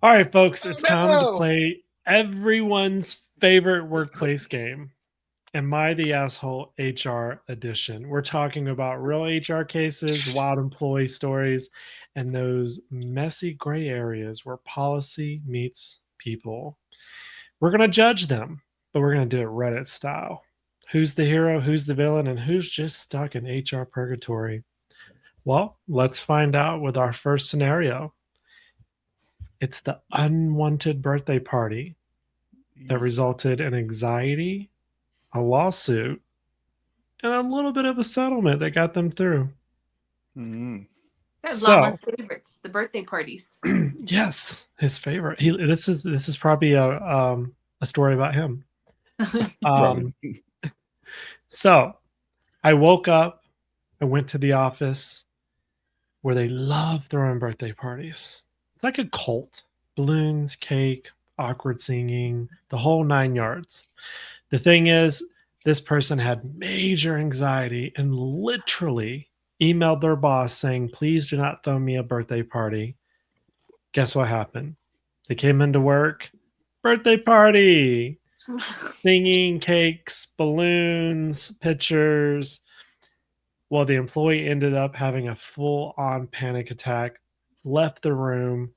All right, folks, Oh it's time to no! play everyone's favorite workplace game. Am I the Asshole HR edition? We're talking about real HR cases, wild employee stories, and those messy gray areas where policy meets people. We're going to judge them, but we're going to do it Reddit style. Who's the hero, who's the villain, and who's just stuck in HR purgatory? Well, let's find out with our first scenario. It's the unwanted birthday party that resulted in anxiety, a lawsuit, and a little bit of a settlement that got them through. Mm. That's So, Llama's favorites, the birthday parties. yes, his favorite. This is probably a story about him. Probably. Um, so I woke up, I went to the office where they love throwing birthday parties. It's like a cult. Balloons, cake, awkward singing, the whole 9 yards. The thing is, this person had major anxiety and literally emailed their boss saying, please do not throw me a birthday party. Guess what happened? They came into work, birthday party, singing, cakes, balloons, pictures. Well, the employee ended up having a full on panic attack, left the room,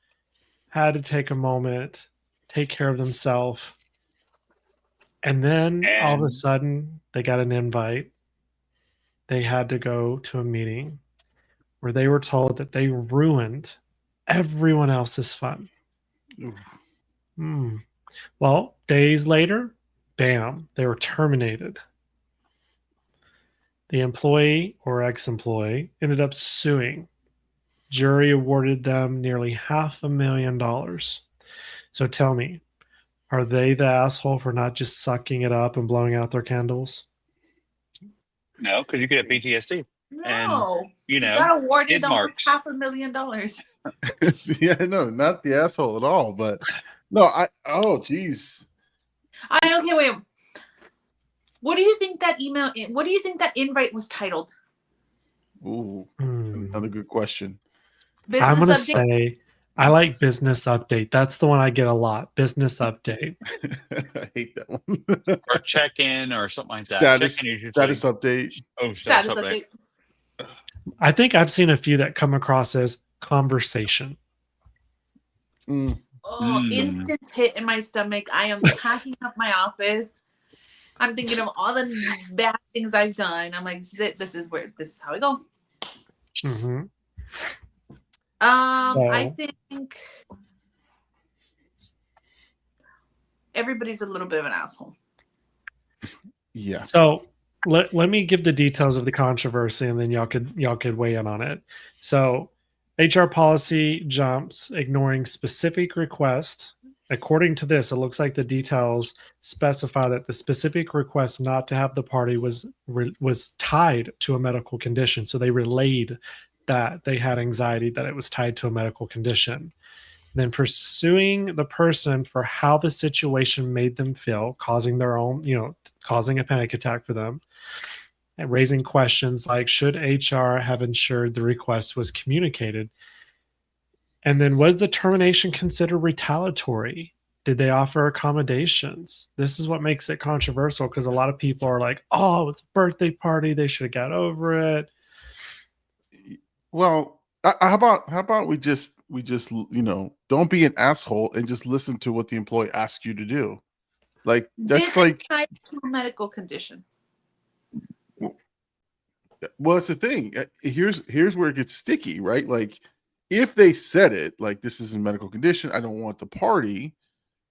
had to take a moment, take care of themselves. And then all of a And sudden, they got an invite. They had to go to a meeting where they were told that they ruined everyone else's fun. oof. Hmm. Well, days later, bam, they were terminated. The employee or ex employee ended up suing. Jury awarded them nearly $500,000. So tell me, are they the asshole for not just sucking it up and blowing out their candles? No, because you could have PTSD and No, he got awarded skid almost marks. $500,000. Yeah, no, not the asshole at all. But no, oh geez. Okay, wait. What do you think that email? What do you think that invite was titled? Ooh, Hmm. another good question. I'm Business going to update. say I like business update. That's the one I get a lot. Business update. I hate that one. Or check in or something like that. Check in is usually Status update. status Status update. update. I think I've seen a few that come across as conversation. Mm. Oh, instant pit in my stomach. I am packing up my office. I'm thinking of all the bad things I've done. I'm like, this is how we go. Mm-hmm. I So, think everybody's a little bit of an asshole. Yeah. so let me give the details of the controversy, and then y'all could weigh in on it. So, HR policy jumps ignoring specific request. According to this, it looks like the details specify that the specific request not to have the party was tied to a medical condition. So they relayed that they had anxiety, that it was tied to a medical condition. Then pursuing the person for how the situation made them feel, causing their own, causing a panic attack for them, and raising questions like, should HR have ensured the request was communicated? And then was the termination considered retaliatory? Did they offer accommodations? This is what makes it controversial because a lot of people are like, oh, it's a birthday party. They should have got over it. Well, how about we just don't be an asshole and just listen to what the employee asks you to do. Like that's Did they like tie to a medical condition? well, it's the thing. Here's where it gets sticky, right? Like if they said it like this is a medical condition, I don't want the party.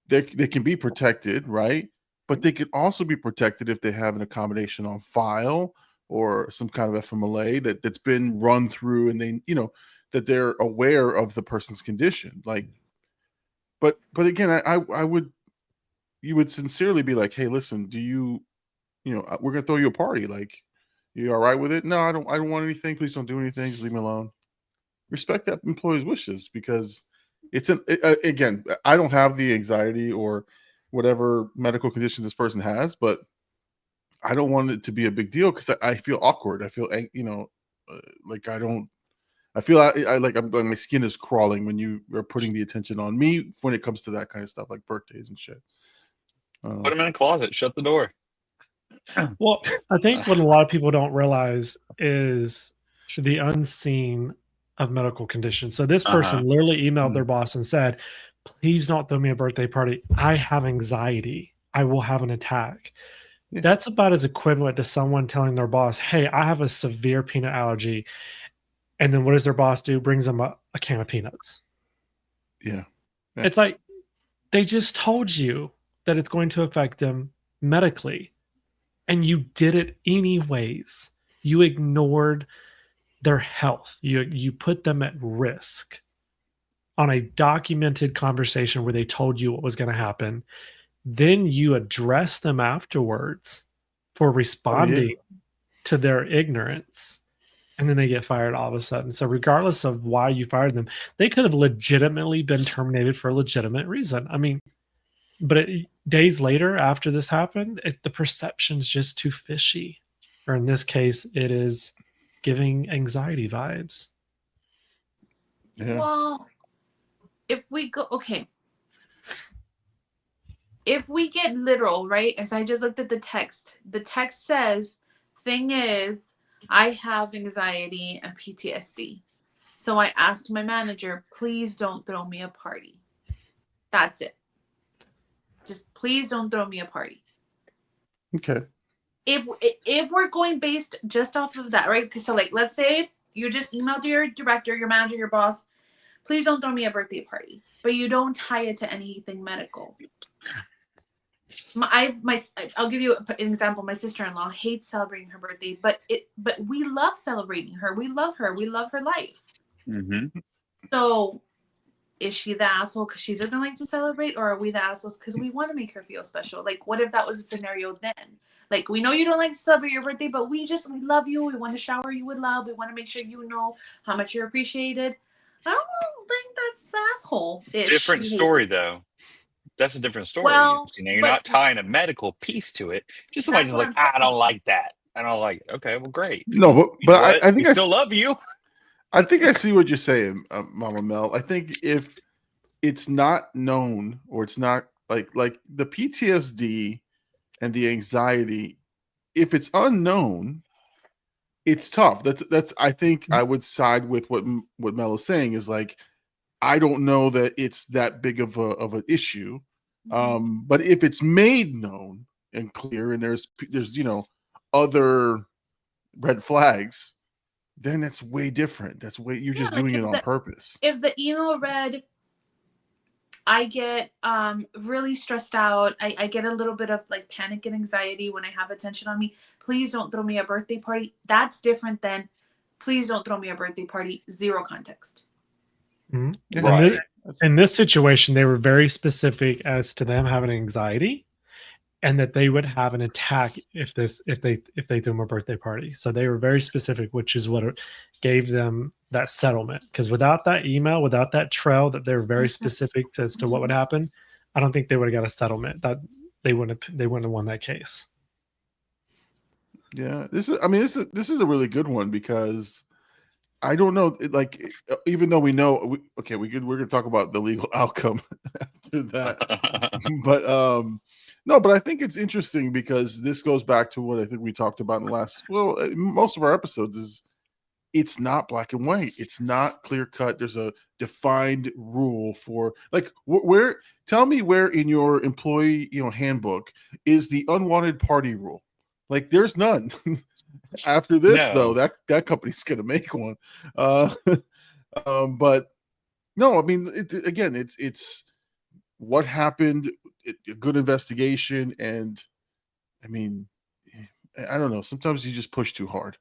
They can be protected, right? But they could also be protected if they have an accommodation on file or some kind of FMLA that's been run through, and they that they're aware of the person's condition. Like, but again, I would you would sincerely be like, hey, listen, do we're gonna throw you a party. Like, you all right with it? No, I don't want anything. Please don't do anything. Just leave me alone. Respect that employee's wishes because again, I don't have the anxiety or whatever medical condition this person has, but I don't want it to be a big deal because I feel awkward. I feel like I feel I like my skin is crawling when you are putting the attention on me when it comes to that kind of stuff, like birthdays and shit. Put them in a closet. Shut the door. Well, I think what a lot of people don't realize is the unseen of medical conditions. So this person literally emailed their boss and said, please don't throw me a birthday party. I have anxiety. I will have an attack. Yeah. That's about as equivalent to someone telling their boss, hey, I have a severe peanut allergy. And then what does their boss do? Brings them a can of peanuts. Yeah. It's like they just told you that it's going to affect them medically. And you did it anyways. You ignored their health. You put them at risk on a documented conversation where they told you what was going to happen. Then you address them afterwards for responding to their ignorance. And then they get fired all of a sudden. So regardless of why you fired them, they could have legitimately been terminated for a legitimate reason. I mean, but days later after this happened, the perception's just too fishy. Or in this case, it is giving anxiety vibes. Yeah. Well, if we go, okay. If we get literal, right? As I just looked at the text says, thing is, I have anxiety and PTSD. So I asked my manager, please don't throw me a party. That's it. Just please don't throw me a party. Okay. If we're going based just off of that, right? So like, let's say you just emailed your director, your manager, your boss, please don't throw me a birthday party, but you don't tie it to anything medical. I'll give you an example. My sister-in-law hates celebrating her birthday, but we love celebrating her. We love her. We love her life. Mm-hmm. So is she the asshole because she doesn't like to celebrate, or are we the assholes because we want to make her feel special? Like, what if that was a scenario then? Like, we know you don't like to celebrate your birthday, but we love you. We want to shower you with love. We want to make sure you know how much you're appreciated. I don't think that's asshole. Different story, though. That's a different story. Well, you're not tying a medical piece to it. Just somebody just like, I don't like that. I don't like it. Okay, well, great. No, but I think we still love you. I think I see what you're saying, Mama Mel. I think if it's not known or it's not like the PTSD and the anxiety, if it's unknown, it's tough. That's I think I would side with what Mel is saying is like, I don't know that it's that big of an issue. But if it's made known and clear and there's other red flags, then that's way different. That's way you're just doing it on purpose. If the email read, I get really stressed out. I get a little bit of like panic and anxiety when I have attention on me. Please don't throw me a birthday party. That's different than please don't throw me a birthday party. Zero context. Mm-hmm. Right. In this situation, they were very specific as to them having anxiety and that they would have an attack if they threw them a birthday party. So they were very specific, which is what gave them that settlement. Because without that email, without that trail that they were very specific as to what would happen, I don't think they would have got a settlement. That they wouldn't have won that case. Yeah, this is a really good one because I don't know, even though we know, we're going to talk about the legal outcome after that, but no, but I think it's interesting because this goes back to what I think we talked about in the last, most of our episodes is it's not black and white. It's not clear cut. There's a defined rule for like tell me where in your employee, handbook is the unwanted party rule. Like there's none. After this, though, that company's going to make one. But no, I mean, it's what happened, a good investigation. And I mean, I don't know. Sometimes you just push too hard.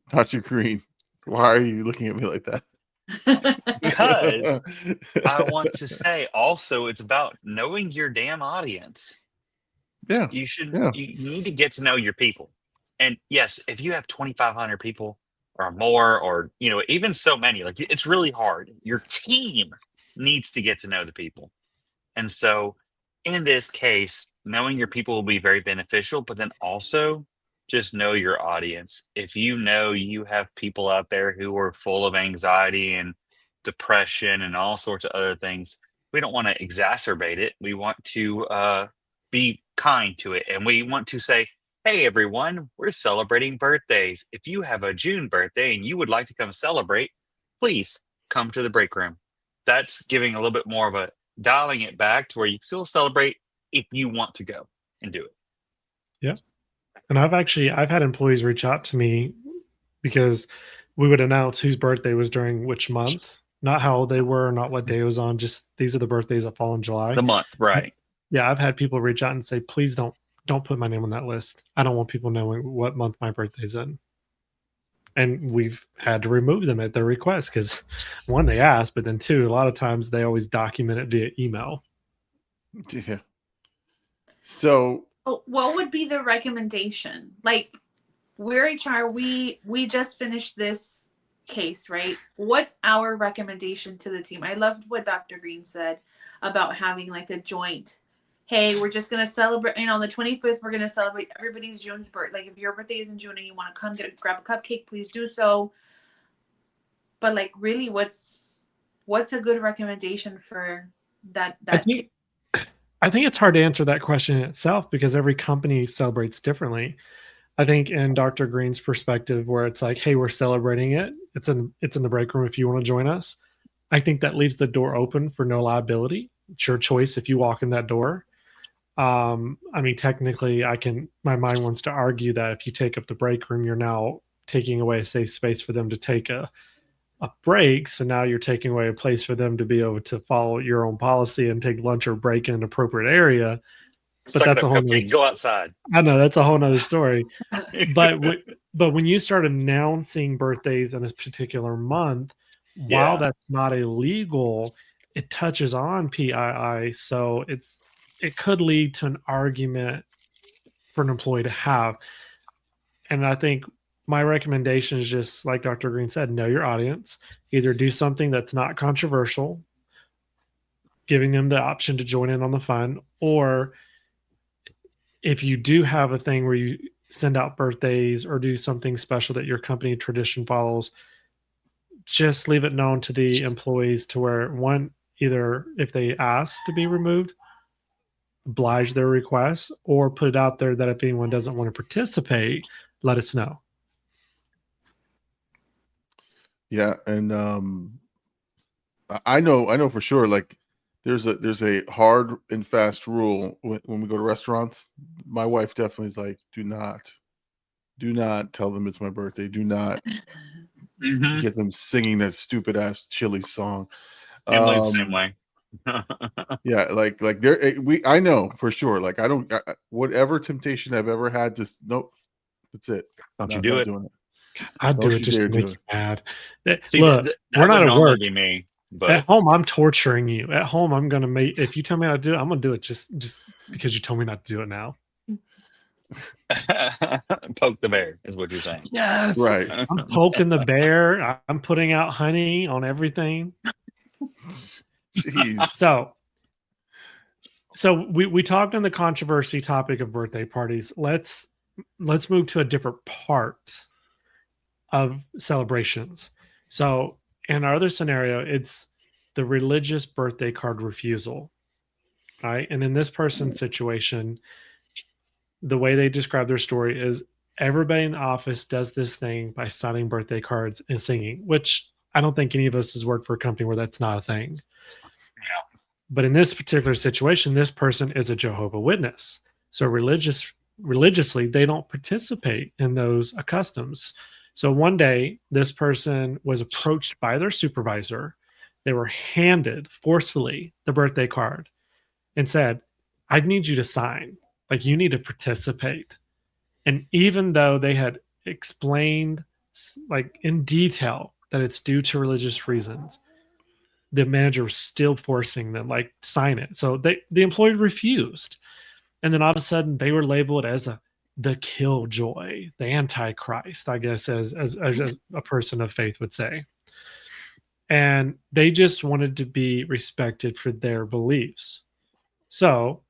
Dr. Green, why are you looking at me like that? Because I want to say also it's about knowing your damn audience. Yeah. You need to get to know your people. And yes, if you have 2,500 people or more, or, even so many, like it's really hard. Your team needs to get to know the people. And so in this case, knowing your people will be very beneficial, but then also just know your audience. If you know you have people out there who are full of anxiety and depression and all sorts of other things, we don't want to exacerbate it. We want to be kind to it. And we want to say, hey, everyone, we're celebrating birthdays. If you have a June birthday and you would like to come celebrate, please come to the break room. That's giving a little bit more of a dialing it back to where you still celebrate if you want to go and do it. Yeah. And I've had employees reach out to me because we would announce whose birthday was during which month, not how old they were, not what day it was on, just these are the birthdays that fall in July. The month, right. Yeah, I've had people reach out and say, please don't put my name on that list. I don't want people knowing what month my birthday's in. And we've had to remove them at their request because, one, they asked, but then two, a lot of times they always document it via email. Yeah. So what would be the recommendation? Like, we're HR, we just finished this case, right? What's our recommendation to the team? I loved what Dr. Green said about having like a joint. Hey, we're just gonna celebrate. On the 25th, we're gonna celebrate everybody's June's birthday. Like, if your birthday is in June and you want to come grab a cupcake, please do so. But like, really, what's a good recommendation for that? I think it's hard to answer that question in itself because every company celebrates differently. I think in Dr. Green's perspective, where it's like, hey, we're celebrating it. It's in the break room if you want to join us. I think that leaves the door open for no liability. It's your choice if you walk in that door. I mean, technically, my mind wants to argue that if you take up the break room, you're now taking away a safe space for them to take a break. So now you're taking away a place for them to be able to follow your own policy and take lunch or break in an appropriate area. But that's a whole nother, go outside. I know that's a whole nother story. But when you start announcing birthdays in a particular month, while that's not illegal, it touches on PII. So it could lead to an argument for an employee to have. And I think my recommendation is just like Dr. Green said, know your audience. Either do something that's not controversial, giving them the option to join in on the fun, or if you do have a thing where you send out birthdays or do something special that your company tradition follows, just leave it known to the employees to where, one, either if they ask to be removed, oblige their requests, or put it out there that if anyone doesn't want to participate, let us know. yeah, and I know for sure, like there's a hard and fast rule when we go to restaurants. My wife definitely is like, do not tell them it's my birthday. Do not get them singing that stupid ass chili song. Emily's the same way. Yeah, like there I know for sure. Like whatever temptation I've ever had, just nope, that's it. Don't you do it? Doing it. I'd do Don't it you just dare to do make it. you mad. See, Look, that we're not would at normally work. be me, but At home, I'm torturing you. At home, I'm gonna make. If you tell me how to do it, I'm gonna do it just because you told me not to do it now. poke the bear is what you're saying. Yes, Right. I'm poking the bear. I'm putting out honey on everything. Jeez. So we talked on the controversy topic of birthday parties. Let's move to a different part of celebrations. So in our other scenario, it's the religious birthday card refusal, right? And in this person's situation, the way they describe their story is everybody in the office does this thing by signing birthday cards and singing, which I don't think any of us has worked for a company where that's not a thing. Yeah. But in this particular situation, this person is a Jehovah's Witness. So religiously, they don't participate in those customs. So one day, this person was approached by their supervisor. They were handed forcefully the birthday card and said, I need you to sign. Like, you need to participate. And even though they had explained like in detail that it's due to religious reasons, the manager was still forcing them, like, sign it. So the employee refused. And then all of a sudden they were labeled as the killjoy, the antichrist, I guess, as a person of faith would say. And they just wanted to be respected for their beliefs. So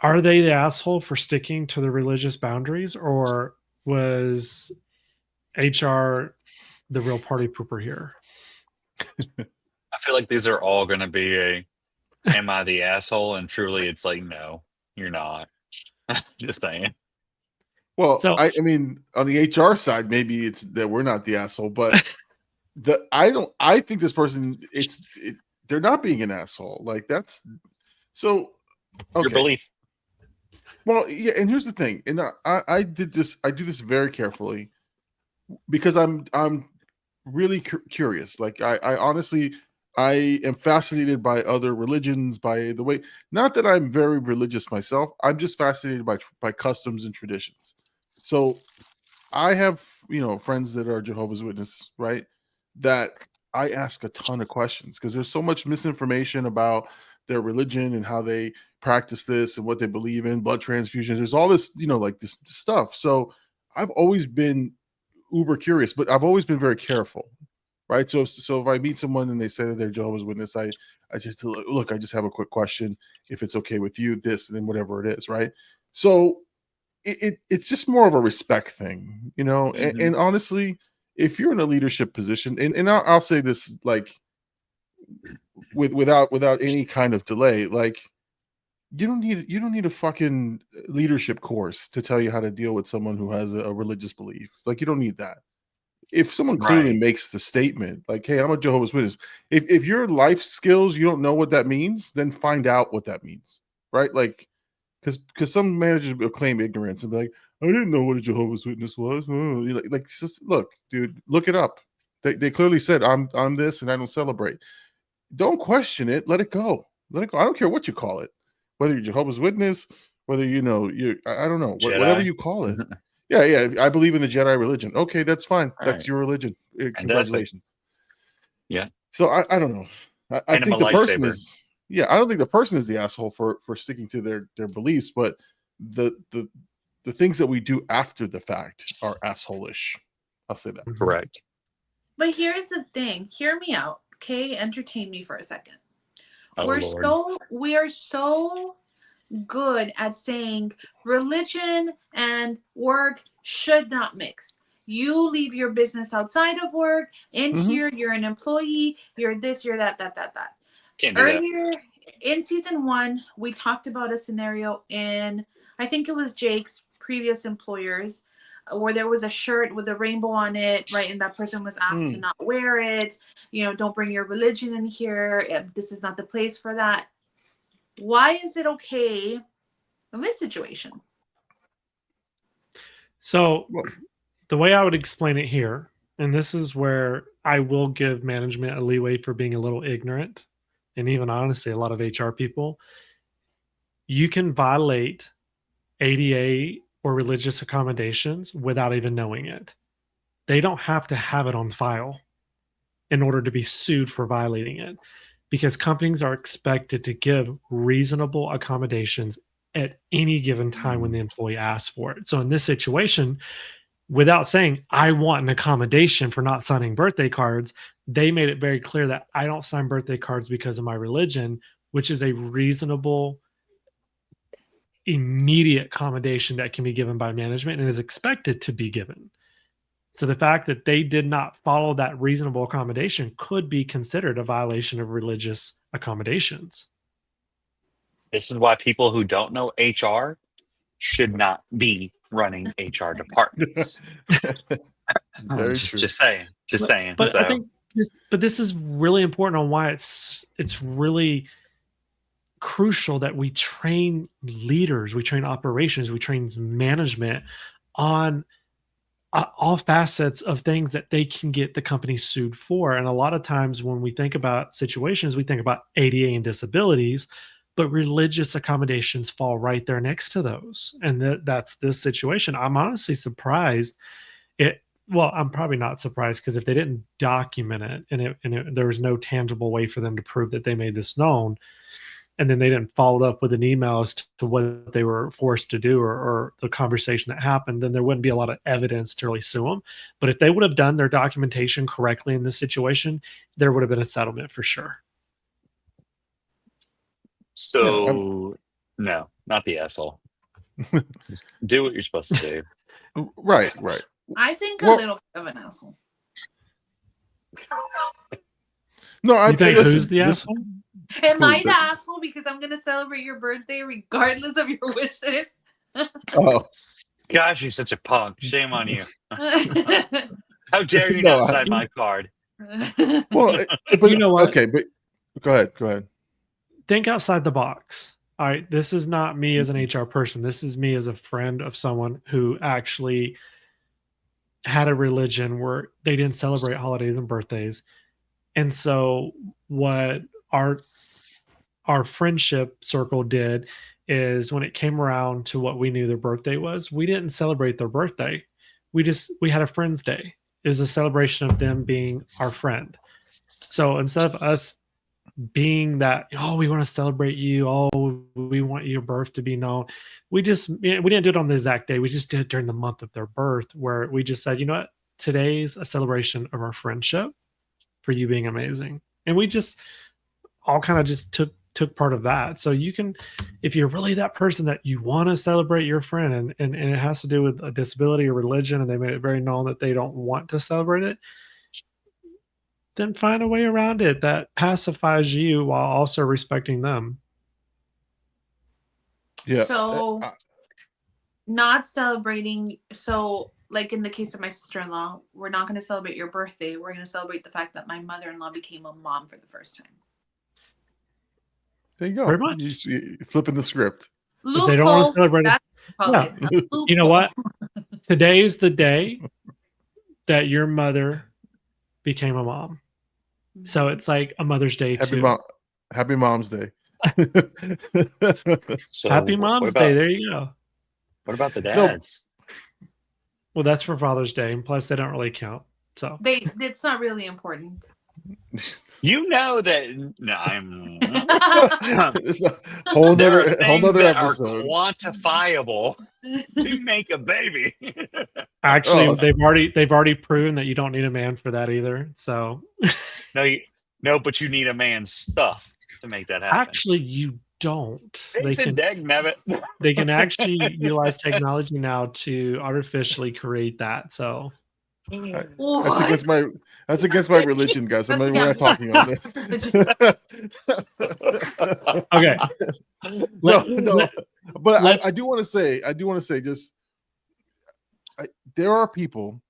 are they the asshole for sticking to the religious boundaries, or was HR the real party pooper here? I feel like these are all going to be a, am I the asshole? And truly, it's like, no, you're not. Just saying. Well, So I mean, on the HR side, maybe it's that we're not the asshole, but I think this person, they're not being an asshole. Like that's so Your okay. belief. Well, yeah, and here's the thing, and I do this very carefully because I'm really curious. Like I honestly, I am fascinated by other religions, by the way. Not that I'm very religious myself. I'm just fascinated by customs and traditions. So I have friends that are Jehovah's Witness, right? That I ask a ton of questions because there's so much misinformation about their religion and how they practice this and what they believe in, blood transfusions. There's all this, like this stuff. So I've always been uber curious, but I've always been very careful, right? So if I meet someone and they say that they're Jehovah's Witness, I just look, I just have a quick question. If it's okay with you, this and then whatever it is, right? So it's just more of a respect thing, Mhm. and honestly, if you're in a leadership position, and I'll say this like without any kind of delay, like you don't need a fucking leadership course to tell you how to deal with someone who has a religious belief. Like you don't need that. If someone clearly Right. makes the statement like, hey, I'm a Jehovah's Witness, if your life skills you don't know what that means, then find out what that means, right? Like because some managers will claim ignorance and be like, I didn't know what a Jehovah's Witness was. Like just look, dude, look it up. They clearly said I'm this and I don't celebrate. Don't question it. Let it go. Let it go. I don't care what you call it, whether you're Jehovah's Witness, whether you're I don't know, whatever Jedi. you call it. Yeah. I believe in the Jedi religion. Okay, that's fine. All That's right. your religion. Fantastic. Congratulations. Yeah. So I don't know. I And I'm a think the person lightsaber. is I don't think the person is the asshole for sticking to their beliefs, but the things that we do after the fact are asshole-ish. I'll say that. Correct. But here's the thing. Hear me out, okay? Entertain me for a second. Oh, Lord. We are so good at saying religion and work should not mix. You leave your business outside of work. In here, you're an employee. You're this, you're that. Can't do that. Earlier in season 1, we talked about a scenario in, I think it was Jake's previous employers, where there was a shirt with a rainbow on it, right? And that person was asked to not wear it. Don't bring your religion in here. This is not the place for that. Why is it okay in this situation? So the way I would explain it here, and this is where I will give management a leeway for being a little ignorant, and even honestly, a lot of HR people, you can violate ADA or religious accommodations without even knowing it. They don't have to have it on file in order to be sued for violating it, because companies are expected to give reasonable accommodations at any given time when the employee asks for it. So in this situation, without saying, I want an accommodation for not signing birthday cards, they made it very clear that I don't sign birthday cards because of my religion, which is a reasonable, immediate accommodation that can be given by management and is expected to be given. So the fact that they did not follow that reasonable accommodation could be considered a violation of religious accommodations. This is why people who don't know HR should not be running HR departments. Very true. Just saying. Just saying. But So, I think this is really important on why it's really crucial that we train leaders, we train operations, we train management on all facets of things that they can get the company sued for. And a lot of times when we think about situations, we think about ADA and disabilities, but religious accommodations fall right there next to those. And that's this situation. I'm honestly surprised. Well, I'm probably not surprised, because if they didn't document it and there was no tangible way for them to prove that they made this known, and then they didn't follow up with an email as to what they were forced to do, or the conversation that happened, then there wouldn't be a lot of evidence to really sue them. But if they would have done their documentation correctly in this situation, there would have been a settlement for sure. no. not the asshole. Just do what you're supposed to do. Right. I think a Well- little bit of an asshole. No, I You think listen, who's the this- asshole? Am I Who's the that? asshole because I'm gonna celebrate your birthday regardless of your wishes? Oh, Gosh, you're such a punk. Shame on you. Well, How dare you No, not I- sign my card? well, but You know what? Okay, but go ahead. Think outside the box. All right, this is not me as an HR person. This is me as a friend of someone who actually had a religion where they didn't celebrate holidays and birthdays. And so what our friendship circle did is when it came around to what we knew their birthday was, we didn't celebrate their birthday. We had a friend's day. It was a celebration of them being our friend. So instead of us being that, oh, we want to celebrate you, oh, we want your birth to be known, we didn't do it on the exact day. We just did it during the month of their birth, where we just said, you know what, today's a celebration of our friendship for you being amazing. And we just all kind of just took part of that. So you can, if you're really that person that you want to celebrate your friend, and it has to do with a disability or religion, and they made it very known that they don't want to celebrate it, then find a way around it that pacifies you while also respecting them. Yeah. So, not celebrating. So, like in the case of my sister-in-law, we're not going to celebrate your birthday. We're going to celebrate the fact that my mother-in-law became a mom for the first time. There you go. Very much. You're flipping the script. If they don't want to celebrate it, That's what we call yeah. it, a you know what? loophole. Today is the day that your mother became a mom. So it's like a Mother's Day too. Happy Mom's Day. So Happy what Mom's about, Day. There you go. What about the No. dads? Well, that's for Father's Day, and plus they don't really count. So It's not really important. You know that. No, I'm. It's a whole There are nother things that episode. are quantifiable to make a baby. actually, Oh. they've already proven that you don't need a man for that either. So No, but you need a man's stuff to make that happen. actually, you don't. Jason Degnabbit. They can actually utilize technology now to artificially create that. So That's against my religion, guys. We're not talking on this. okay, But I do want to say, just there are people,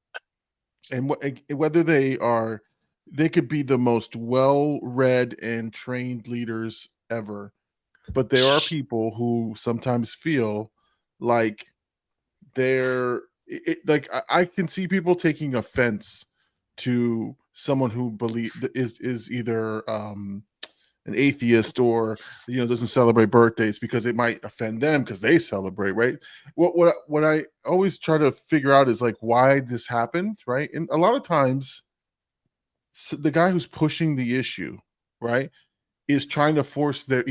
and whether they could be the most well-read and trained leaders ever, but there are people who sometimes feel like I can see people taking offense to someone who is either an atheist or doesn't celebrate birthdays because it might offend them because they celebrate, right? What I always try to figure out is like why this happened, right? And a lot of times the guy who's pushing the issue, right, is trying to force their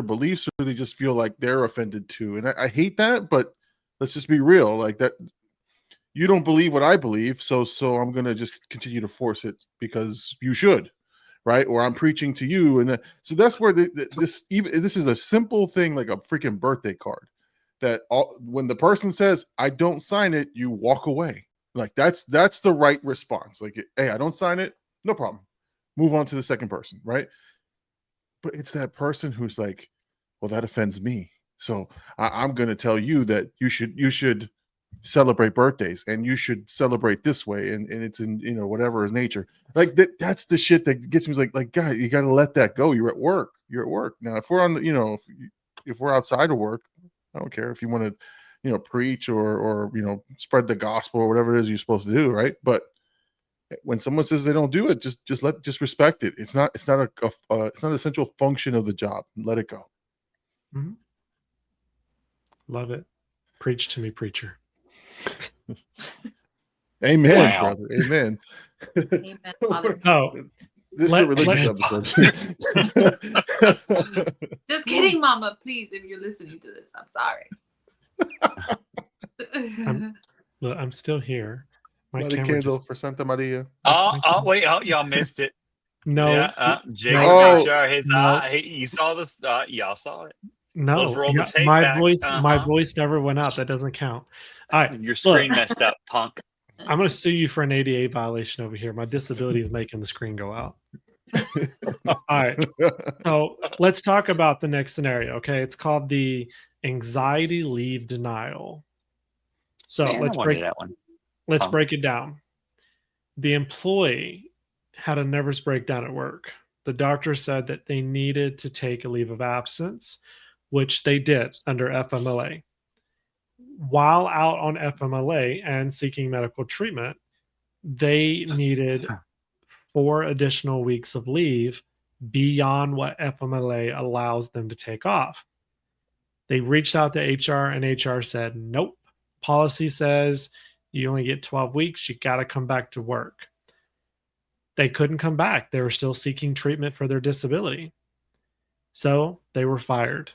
beliefs, or they just feel like they're offended too. And I hate that, but let's just be real, like that. You don't believe what I believe, so I'm gonna just continue to force it because you should, right? Or I'm preaching to you, and so that's where this is a simple thing like a freaking birthday card. That when the person says I don't sign it, you walk away. Like that's the right response. Like, hey, I don't sign it, no problem. Move on to the second person, right? But it's that person who's like, well, that offends me, so I'm gonna tell you that you should celebrate birthdays and you should celebrate this way, and it's in whatever is nature, like that's the shit that gets me, like guy, you got to let that go. You're at work now. If we're on if we're outside of work, I don't care if you want to preach or spread the gospel or whatever it is you're supposed to do, right? But when someone says they don't do it, just respect it. It's not an essential function of the job. Let it go. Mhm. Love it. Preach to me, preacher. Amen, Wow. brother. Amen. Amen, Father. Oh, This is a religious episode. Just kidding, Mama. Please, if you're listening to this, I'm sorry. look, I'm still here. My Light a camera candle just for Santa Maria. Wait, y'all missed it. no. Yeah, Jake Oh, made sure his no. you saw this. Y'all saw it. No, roll the tape my back. voice never went out. That doesn't count. All right, Your look, screen messed up, punk. I'm going to sue you for an ADA violation over here. My disability is making the screen go out. All right. So let's talk about the next scenario. Okay. It's called the anxiety leave denial. So Man, I let's wanted that one. break it down. The employee had a nervous breakdown at work. The doctor said that they needed to take a leave of absence, which they did under FMLA. While out on FMLA and seeking medical treatment, they needed 4 additional weeks of leave beyond what FMLA allows them to take off. They reached out to HR and HR said, nope. Policy says you only get 12 weeks. You got to come back to work. They couldn't come back. They were still seeking treatment for their disability. So they were fired.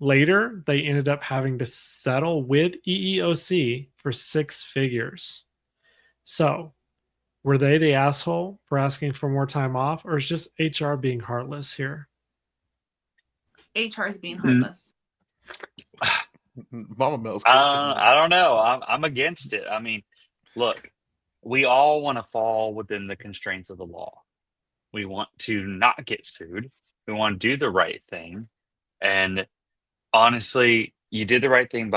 Later, they ended up having to settle with EEOC for 6 figures. So were they the asshole for asking for more time off, or is just HR being heartless here? HR is being heartless. Mama Mel's. I don't know. I'm against it. I mean, look, we all want to fall within the constraints of the law. We want to not get sued. We want to do the right thing. And honestly, you did the right thing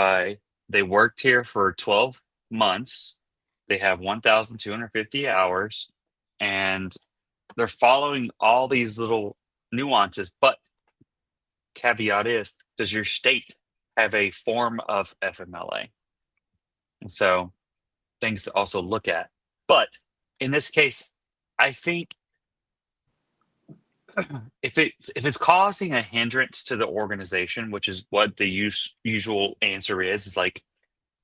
they worked here for 12 months. They have 1,250 hours, and they're following all these little nuances. But caveat is, does your state have a form of FMLA? And so things to also look at. But in this case, I think if it's causing a hindrance to the organization, which is what the usual answer is like,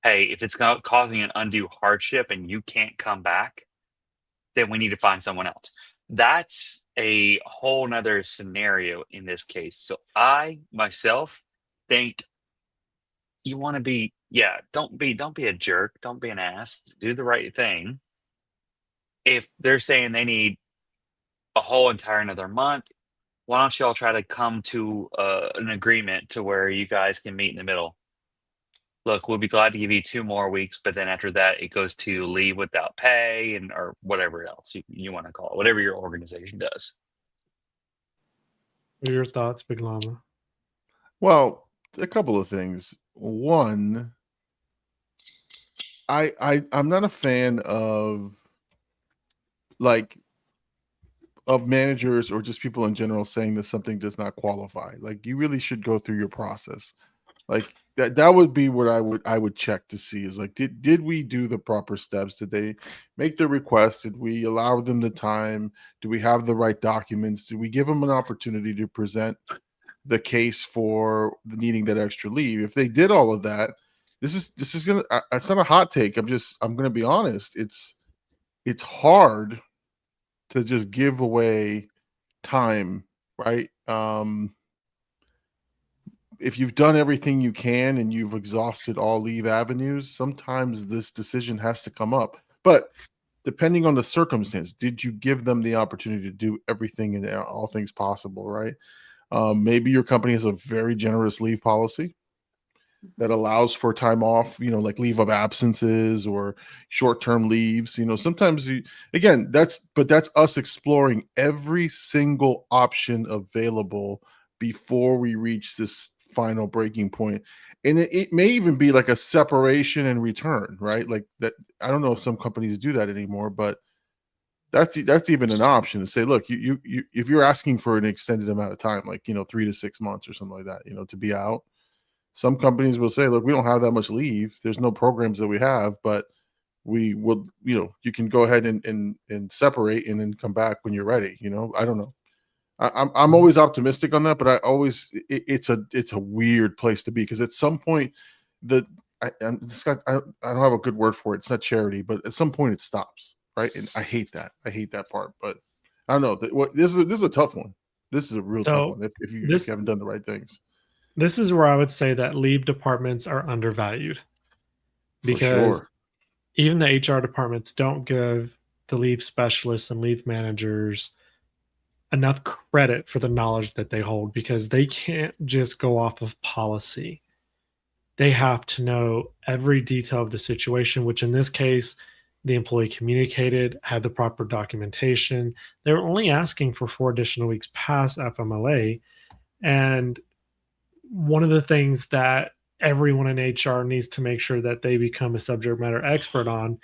hey, if it's causing an undue hardship and you can't come back, then we need to find someone else. That's a whole nother scenario in this case. So I myself think you want to be, don't be a jerk, don't be an ass, do the right thing. If they're saying they need a whole entire another month, why don't y'all try to come to an agreement to where you guys can meet in the middle? Look, we'll be glad to give you 2 more weeks, but then after that, it goes to leave without pay and or whatever else you want to call it, whatever your organization does. What are your thoughts, Big Llama? Well, a couple of things. One, I'm not a fan of managers or just people in general saying that something does not qualify. Like, you really should go through your process. Like that would be what I would check to see is like, did we do the proper steps? Did they make the request? Did we allow them the time? Do we have the right documents? Did we give them an opportunity to present the case for needing that extra leave? If they did all of that, this is gonna, it's not a hot take. I'm gonna be honest. It's hard to just give away time, right? If you've done everything you can and you've exhausted all leave avenues, sometimes this decision has to come up. But depending on the circumstance, did you give them the opportunity to do everything and all things possible, right? Maybe your company has a very generous leave policy that allows for time off, like leave of absences or short-term leaves. Sometimes that's us exploring every single option available before we reach this final breaking point. And it may even be like a separation and return, right? Like that. I don't know if some companies do that anymore, but that's even an option to say, look, you if you're asking for an extended amount of time, like 3 to 6 months or something like that, to be out. Some companies will say, look, we don't have that much leave. There's no programs that we have, but we will, you can go ahead and separate and then come back when you're ready. I don't know. I'm always optimistic on that, but it's a weird place to be because at some point I don't have a good word for it. It's not charity, but at some point it stops, right? And I hate that. I hate that part. But I don't know. This is a tough one. This is a real tough one if you haven't done the right things. This is where I would say that leave departments are undervalued because even the HR departments don't give the leave specialists and leave managers enough credit for the knowledge that they hold, because they can't just go off of policy. They have to know every detail of the situation, which in this case, the employee communicated, had the proper documentation. They were only asking for 4 additional weeks past FMLA. And one of the things that everyone in HR needs to make sure that they become a subject matter expert on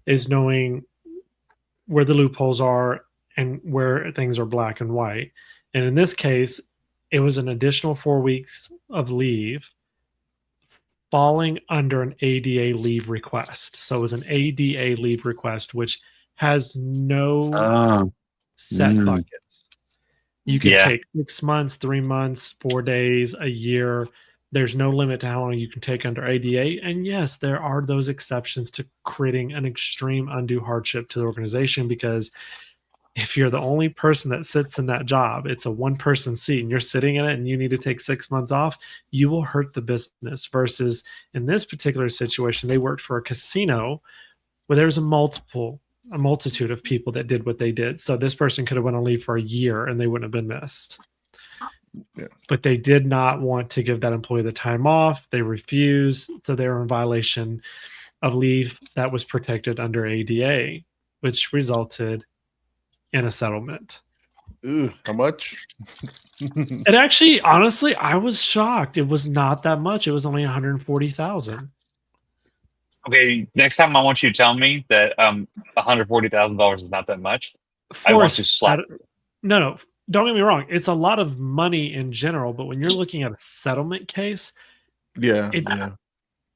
is knowing where the loopholes are and where things are black and white. And in this case, it was an additional 4 weeks of leave falling under an ADA leave request. So it was an ADA leave request, which has no Oh, set bucket. You could Yeah. take 6 months, 3 months, 4 days, a year. There's no limit to how long you can take under ADA. And yes, there are those exceptions to creating an extreme undue hardship to the organization, because if you're the only person that sits in that job, it's a one-person seat and you're sitting in it and you need to take 6 months off, you will hurt the business. Versus in this particular situation, they worked for a casino where there was a multitude of people that did what they did. So this person could have went on leave for a year and they wouldn't have been missed. Yeah. But they did not want to give that employee the time off. They refused. So they were in violation of leave that was protected under ADA, which resulted in a settlement. Ugh, how much? It actually, honestly, I was shocked. It was not that much. It was only $140,000. Okay, next time I want you to tell me that $140,000 is not that much. I For want to slap. No, don't get me wrong. It's a lot of money in general, but when you're looking at a settlement case, Yeah, It- yeah.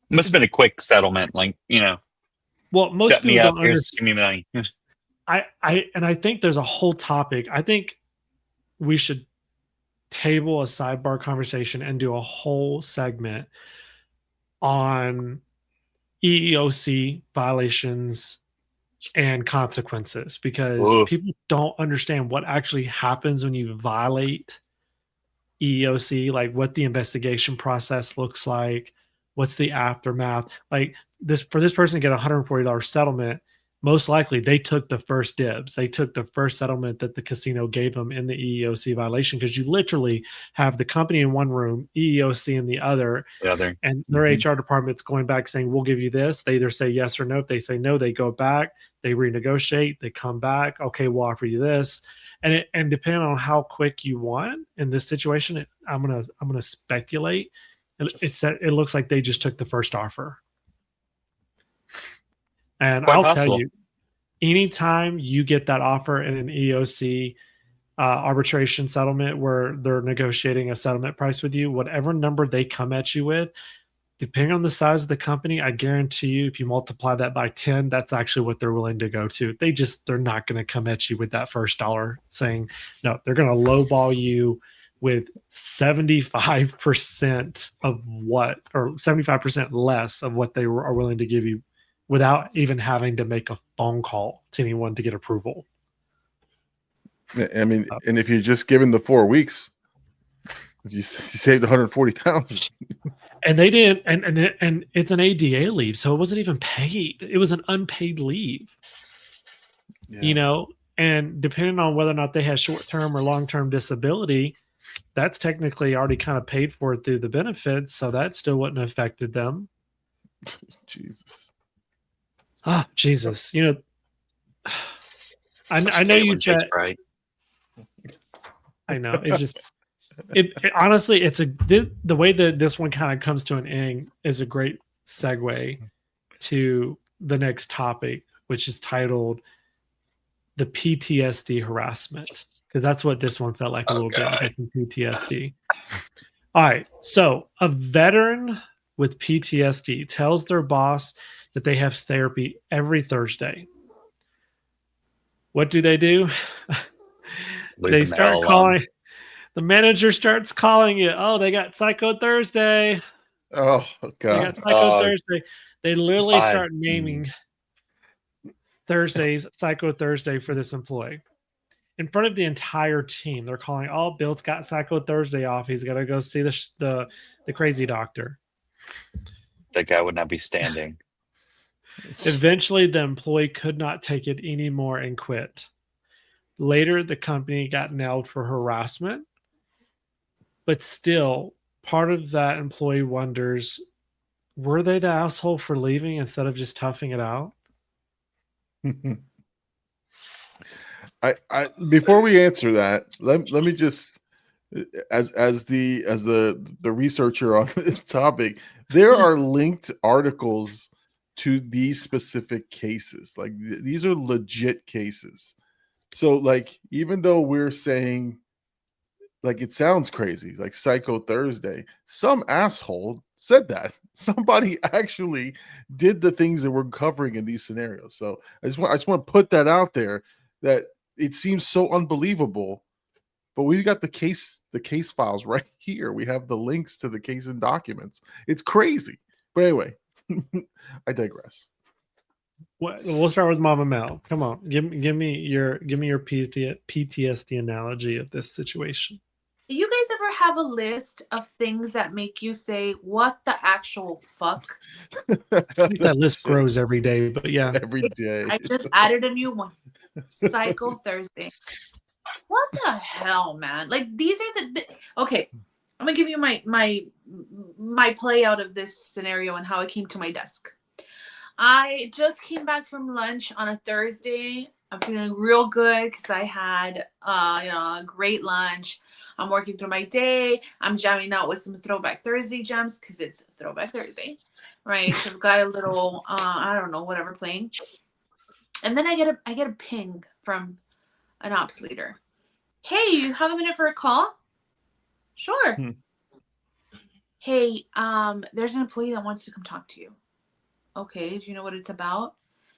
Must have been a quick settlement, like well, most shut me people up. don't Here's understand. give me money. I think there's a whole topic. I think we should table a sidebar conversation and do a whole segment on EEOC violations and consequences, because Ooh. people don't understand what actually happens when you violate EEOC, like what the investigation process looks like, what's the aftermath. Like this, for this person to get $140 settlement, most likely they took the first dibs. They took the first settlement that the casino gave them in the EEOC violation, because you literally have the company in one room, EEOC in the other, The other. and their HR department's going back saying, we'll give you this. They either say yes or no. If they say no, they go back, they renegotiate, they come back. Okay, we'll offer you this. And depending on how quick you want in this situation, I'm gonna speculate. It's that it looks like they just took the first offer. And Quite I'll possible. tell you, anytime you get that offer in an EOC arbitration settlement where they're negotiating a settlement price with you, whatever number they come at you with, depending on the size of the company, I guarantee you, if you multiply that by 10, that's actually what they're willing to go to. They're not going to come at you with that first dollar saying, no, they're going to lowball you with 75% of what, or 75% less of what they are willing to give you, without even having to make a phone call to anyone to get approval. I mean, and if you're just given the 4 weeks, you saved 140,000. And they didn't, and it's an ADA leave, so it wasn't even paid. It was an unpaid leave. Yeah. And depending on whether or not they had short-term or long-term disability, that's technically already kind of paid for through the benefits, so that still wouldn't have affected them. Jesus. Ah, Jesus. I know you said, right. I know, it's just, it honestly, the way that this one kind of comes to an end is a great segue to the next topic, which is titled the PTSD harassment, because that's what this one felt like a little bit, like some PTSD. All right. So a veteran with PTSD tells their boss that they have therapy every Thursday. What do? They start calling. The manager starts calling you. Oh, they got Psycho Thursday. Oh, God. They got Psycho Thursday. They literally God. start naming Thursdays Psycho Thursday for this employee. In front of the entire team, they're calling, oh, Bill's got Psycho Thursday off. He's got to go see the crazy doctor. That guy would not be standing. Eventually, the employee could not take it anymore and quit. Later, the company got nailed for harassment, but still, part of that employee wonders, were they the asshole for leaving instead of just toughing it out? I before we answer that, let me just as the researcher on this topic, there are linked articles to these specific cases. Like these are legit cases. So like even though we're saying like it sounds crazy, like Psycho Thursday, some asshole said that. Somebody actually did the things that we're covering in these scenarios. So I just want to put that out there that it seems so unbelievable, but we've got the case files right here. We have the links to the case and documents. It's crazy. But anyway, I digress. We'll start with Mama Mel. Come on, give me your PTSD analogy of this situation. You guys ever have a list of things that make you say, "What the actual fuck"? I think that list grows every day, but yeah. Every day. I just added a new one. Psycho Thursday. What the hell, man? Like these are okay. I'm gonna give you my play out of this scenario and how it came to my desk. I just came back from lunch on a Thursday. I'm feeling real good because I had a great lunch. I'm working through my day. I'm jamming out with some Throwback Thursday jams because it's Throwback Thursday, right? So I've got a little I don't know, whatever playing. And then I get a ping from an ops leader. Hey, you have a minute for a call? Sure. Hey, there's an employee that wants to come talk to you. Okay, do you know what it's about?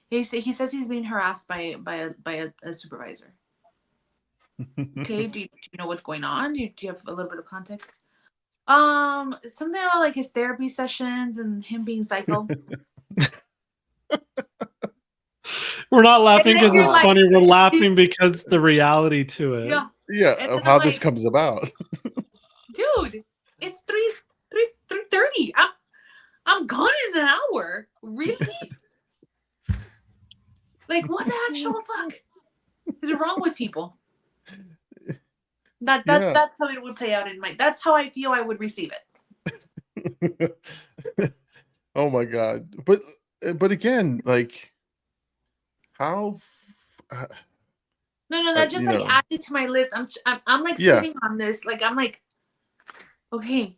He says he's being harassed by a supervisor. Okay, do you know what's going on? Do you have a little bit of context? Something about like his therapy sessions and him being psycho. We're not laughing because it's like, funny. We're laughing because the reality to it. Yeah. Yeah, And of then how this comes about. Dude, it's 3:30. I'm gone in an hour. Really? Like, what the actual fuck is wrong with people? That's how it would play out in my. That's how I feel I would receive it. Oh my god! But again, like, how? No, that just like added to my list. I'm like sitting on this. Like I'm like, okay,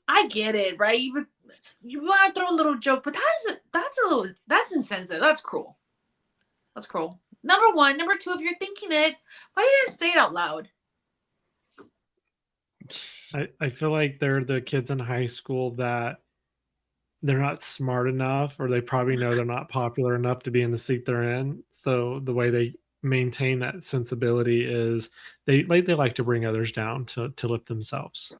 I get it, right? You want to throw a little joke, but that's insensitive. That's cruel. That's cruel. Number one. Number two, if you're thinking it, why do you just say it out loud? I feel like they're the kids in high school that they're not smart enough, or they probably know they're not popular enough to be in the seat they're in. So the way they maintain that sensibility is they like to bring others down to lift themselves.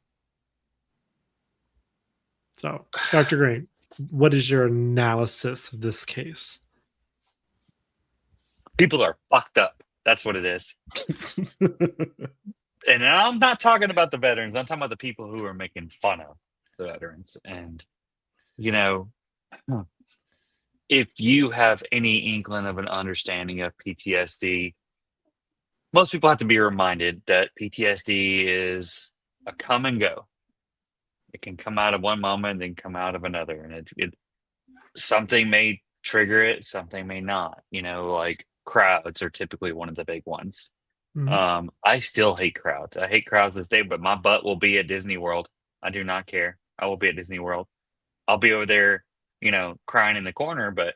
So, Dr. Green, what is your analysis of this case? People are fucked up. That's what it is. And I'm not talking about the veterans. I'm talking about the people who are making fun of the veterans. And, if you have any inkling of an understanding of PTSD, most people have to be reminded that PTSD is a come and go. It can come out of one moment and then come out of another. And it something may trigger it, something may not. Like crowds are typically one of the big ones. Mhm. I still hate crowds. I hate crowds this day, but my butt will be at Disney World. I do not care. I will be at Disney World. I'll be over there, crying in the corner, but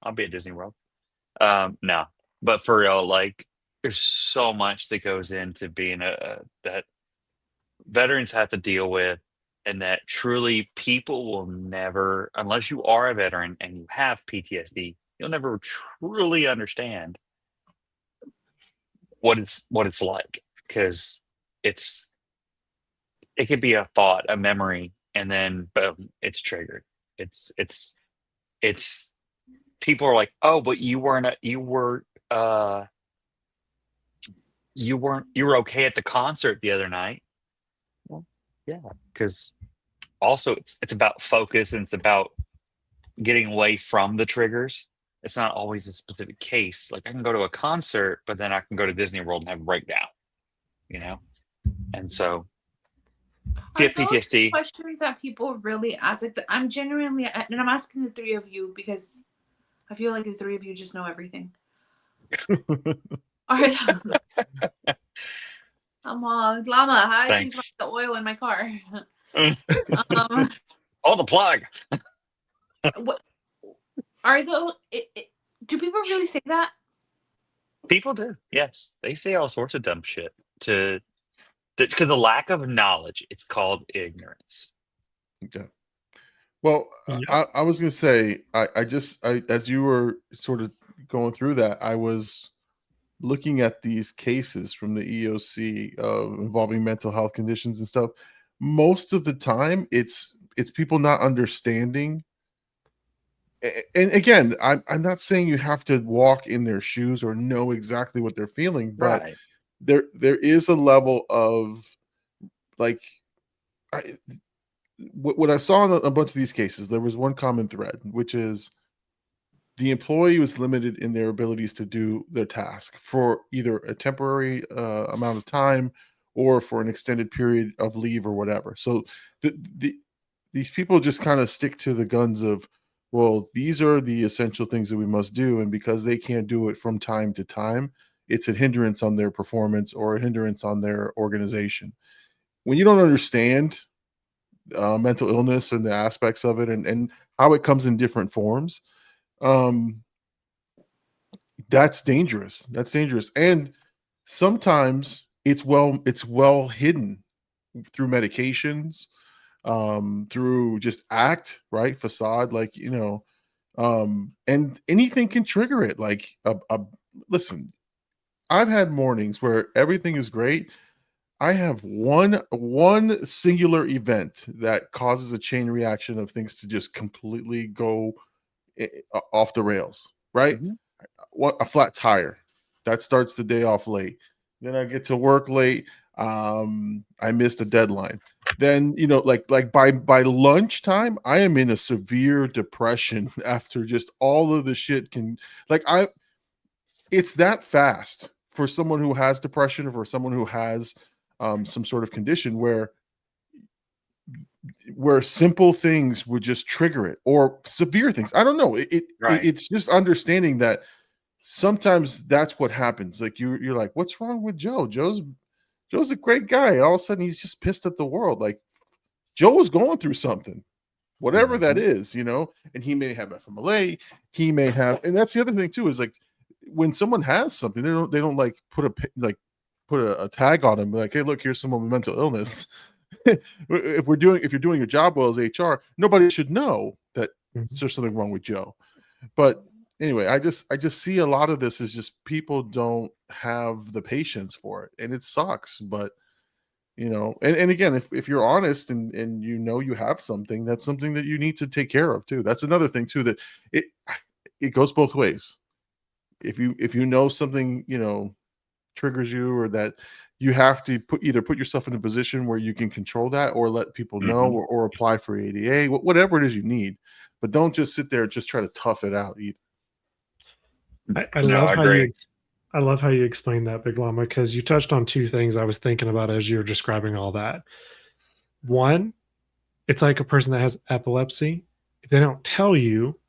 I'll be at Disney World. No, but for real, like there's so much that goes into being that veterans have to deal with, and that truly people will never, unless you are a veteran and you have PTSD, you'll never truly understand what it's like, because it could be a thought, a memory, and then boom, it's triggered. It's people are like, oh, but you were okay at the concert the other night. Well, yeah, because also it's about focus, and it's about getting away from the triggers. it's not always a specific case. Like I can go to a concert, but then I can go to Disney World and have a breakdown, you know? And so if you Are have those PTSD, questions that people really ask? Like, I'm genuinely, and I'm asking the three of you because I feel like the three of you just know everything. Are I'm all Llama, how I change thanks. the oil in my car. Oh, the plug. What are those? Do people really say that? People do. Yes. They say all sorts of dumb shit to because the lack of knowledge, it's called ignorance. Yeah. Well, Yep. I was gonna say, I as you were sort of going through that, I was looking at these cases from the EOC involving mental health conditions and stuff. Most of the time, it's people not understanding. And again, I'm not saying you have to walk in their shoes or know exactly what they're feeling, but Right. there is a level of like I, what I saw in a bunch of these cases, there was one common thread, which is the employee was limited in their abilities to do their task for either a temporary amount of time or for an extended period of leave or whatever. So the these people just kind of stick to the guns of, well, these are the essential things that we must do, and because they can't do it from time to time, it's a hindrance on their performance or a hindrance on their organization. When you don't understand mental illness and the aspects of it, and how it comes in different forms, um, that's dangerous. That's dangerous. And sometimes it's well hidden through medications, through just act, right? Facade, like, and anything can trigger it. Like listen, I've had mornings where everything is great. I have one singular event that causes a chain reaction of things to just completely go off the rails, right? Mhm. What a flat tire that starts the day off late. Then I get to work late. I missed a deadline. Then like by lunchtime, I am in a severe depression after just all of the shit can like I it's that fast for someone who has depression or for someone who has some sort of condition where simple things would just trigger it or severe things. I don't know. Right. It's just understanding that sometimes that's what happens. Like you're like, what's wrong with Joe? Joe's a great guy. All of a sudden he's just pissed at the world. Like Joe is going through something, whatever that Mhm. is, and he may have FMLA, he may have, and that's the other thing too, is like when someone has something, they don't like put a tag on them like, hey, look, here's someone with mental illness. If you're doing your job well as HR, nobody should know that Mhm. there's something wrong with Joe. But anyway, I just see a lot of this is just people don't have the patience for it, and it sucks. But and again, if you're honest and you have something, that's something that you need to take care of too. That's another thing too, that it it goes both ways. If you know something triggers you, or that you have to put yourself in a position where you can control that, or let people know, Mhm. or apply for ADA, whatever it is you need. But don't just sit there and just try to tough it out either. I No, love I how you agree. I love how you explained that, Big Llama, because you touched on two things I was thinking about as you were describing all that. One, it's like a person that has epilepsy. If they don't tell you,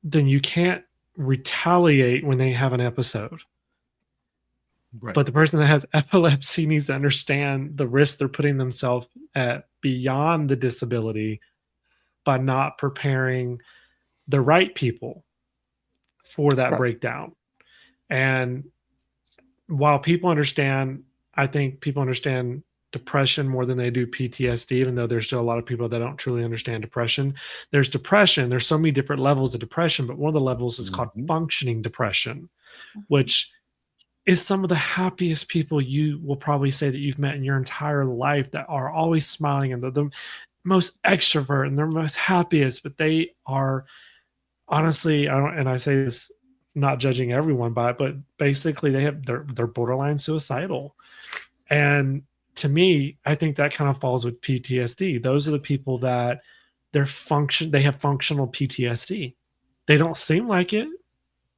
then you can't retaliate when they have an episode. Right. But the person that has epilepsy needs to understand the risk they're putting themselves at beyond the disability by not preparing the right people for that Right. breakdown. And while people understand, I think people understand depression more than they do PTSD, even though there's still a lot of people that don't truly understand depression. There's depression. There's so many different levels of depression, but one of the levels is called Mhm. functioning depression, which is some of the happiest people you will probably say that you've met in your entire life, that are always smiling and they're the most extrovert and they're most happiest, but they are honestly, I don't, and I say this not judging everyone by it, but basically they're borderline suicidal. And to me, I think that kind of falls with PTSD. Those are the people that they have functional PTSD. They don't seem like it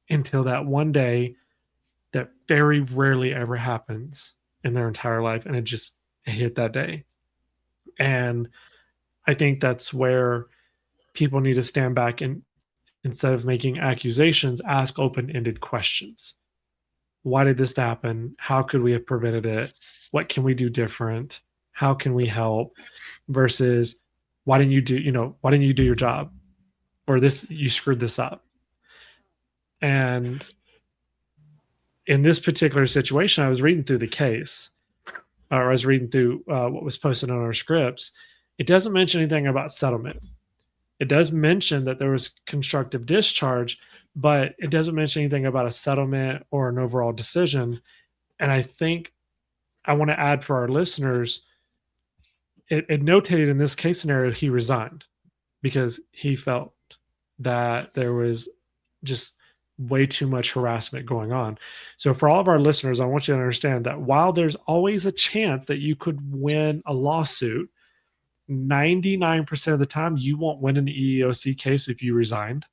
until that one day that very rarely ever happens in their entire life, and it hit that day. And I think that's where people need to stand back and, instead of making accusations, ask open-ended questions. Why did this happen? How could we have prevented it? What can we do different? How can we help? Versus, why didn't you do your job? Or you screwed this up. And in this particular situation, I was reading through the case, or I was reading through what was posted on our scripts. It doesn't mention anything about settlement. It does mention that there was constructive discharge, but it doesn't mention anything about a settlement or an overall decision. And I think I want to add for our listeners, it notated in this case scenario, he resigned because he felt that there was just way too much harassment going on. So for all of our listeners, I want you to understand that while there's always a chance that you could win a lawsuit, 99% of the time you won't win an EEOC case if you resigned.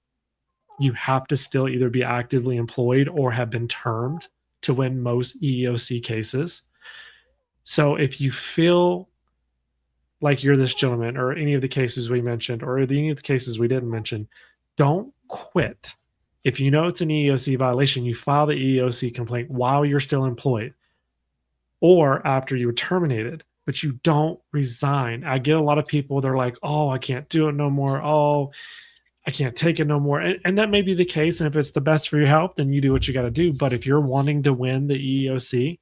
You have to still either be actively employed or have been termed to win most EEOC cases. So if you feel like you're this gentleman, or any of the cases we mentioned, or any of the cases we didn't mention, don't quit. If you know it's an EEOC violation, you file the EEOC complaint while you're still employed or after you were terminated, but you don't resign. I get a lot of people, they're like, oh, I can't do it no more. Oh, I can't take it no more. And that may be the case. And if it's the best for your health, then you do what you got to do. But if you're wanting to win the EEOC,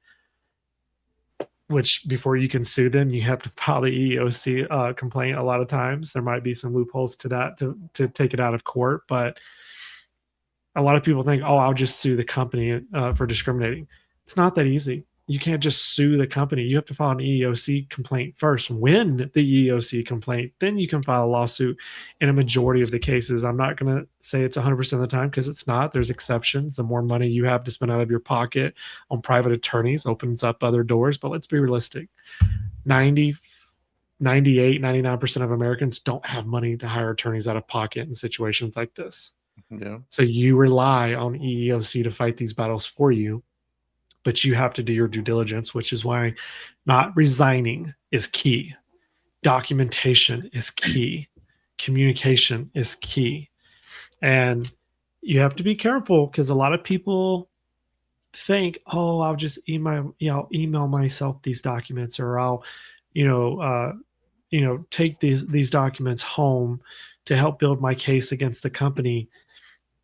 which before you can sue them, you have to file the EEOC complaint. A lot of times there might be some loopholes to that to take it out of court. But a lot of people think, oh, I'll just sue the company for discriminating. It's not that easy. You can't just sue the company. You have to file an EEOC complaint first, win the EEOC complaint, then you can file a lawsuit in a majority of the cases. I'm not going to say it's 100% of the time because it's not. There's exceptions. The more money you have to spend out of your pocket on private attorneys opens up other doors. But let's be realistic. 90, 98, 99% of Americans don't have money to hire attorneys out of pocket in situations like this. Yeah. So you rely on EEOC to fight these battles for you. But you have to do your due diligence, which is why not resigning is key. Documentation is key. Communication is key. And you have to be careful because a lot of people think, oh, I'll just email myself these documents, or I'll, take these documents home to help build my case against the company.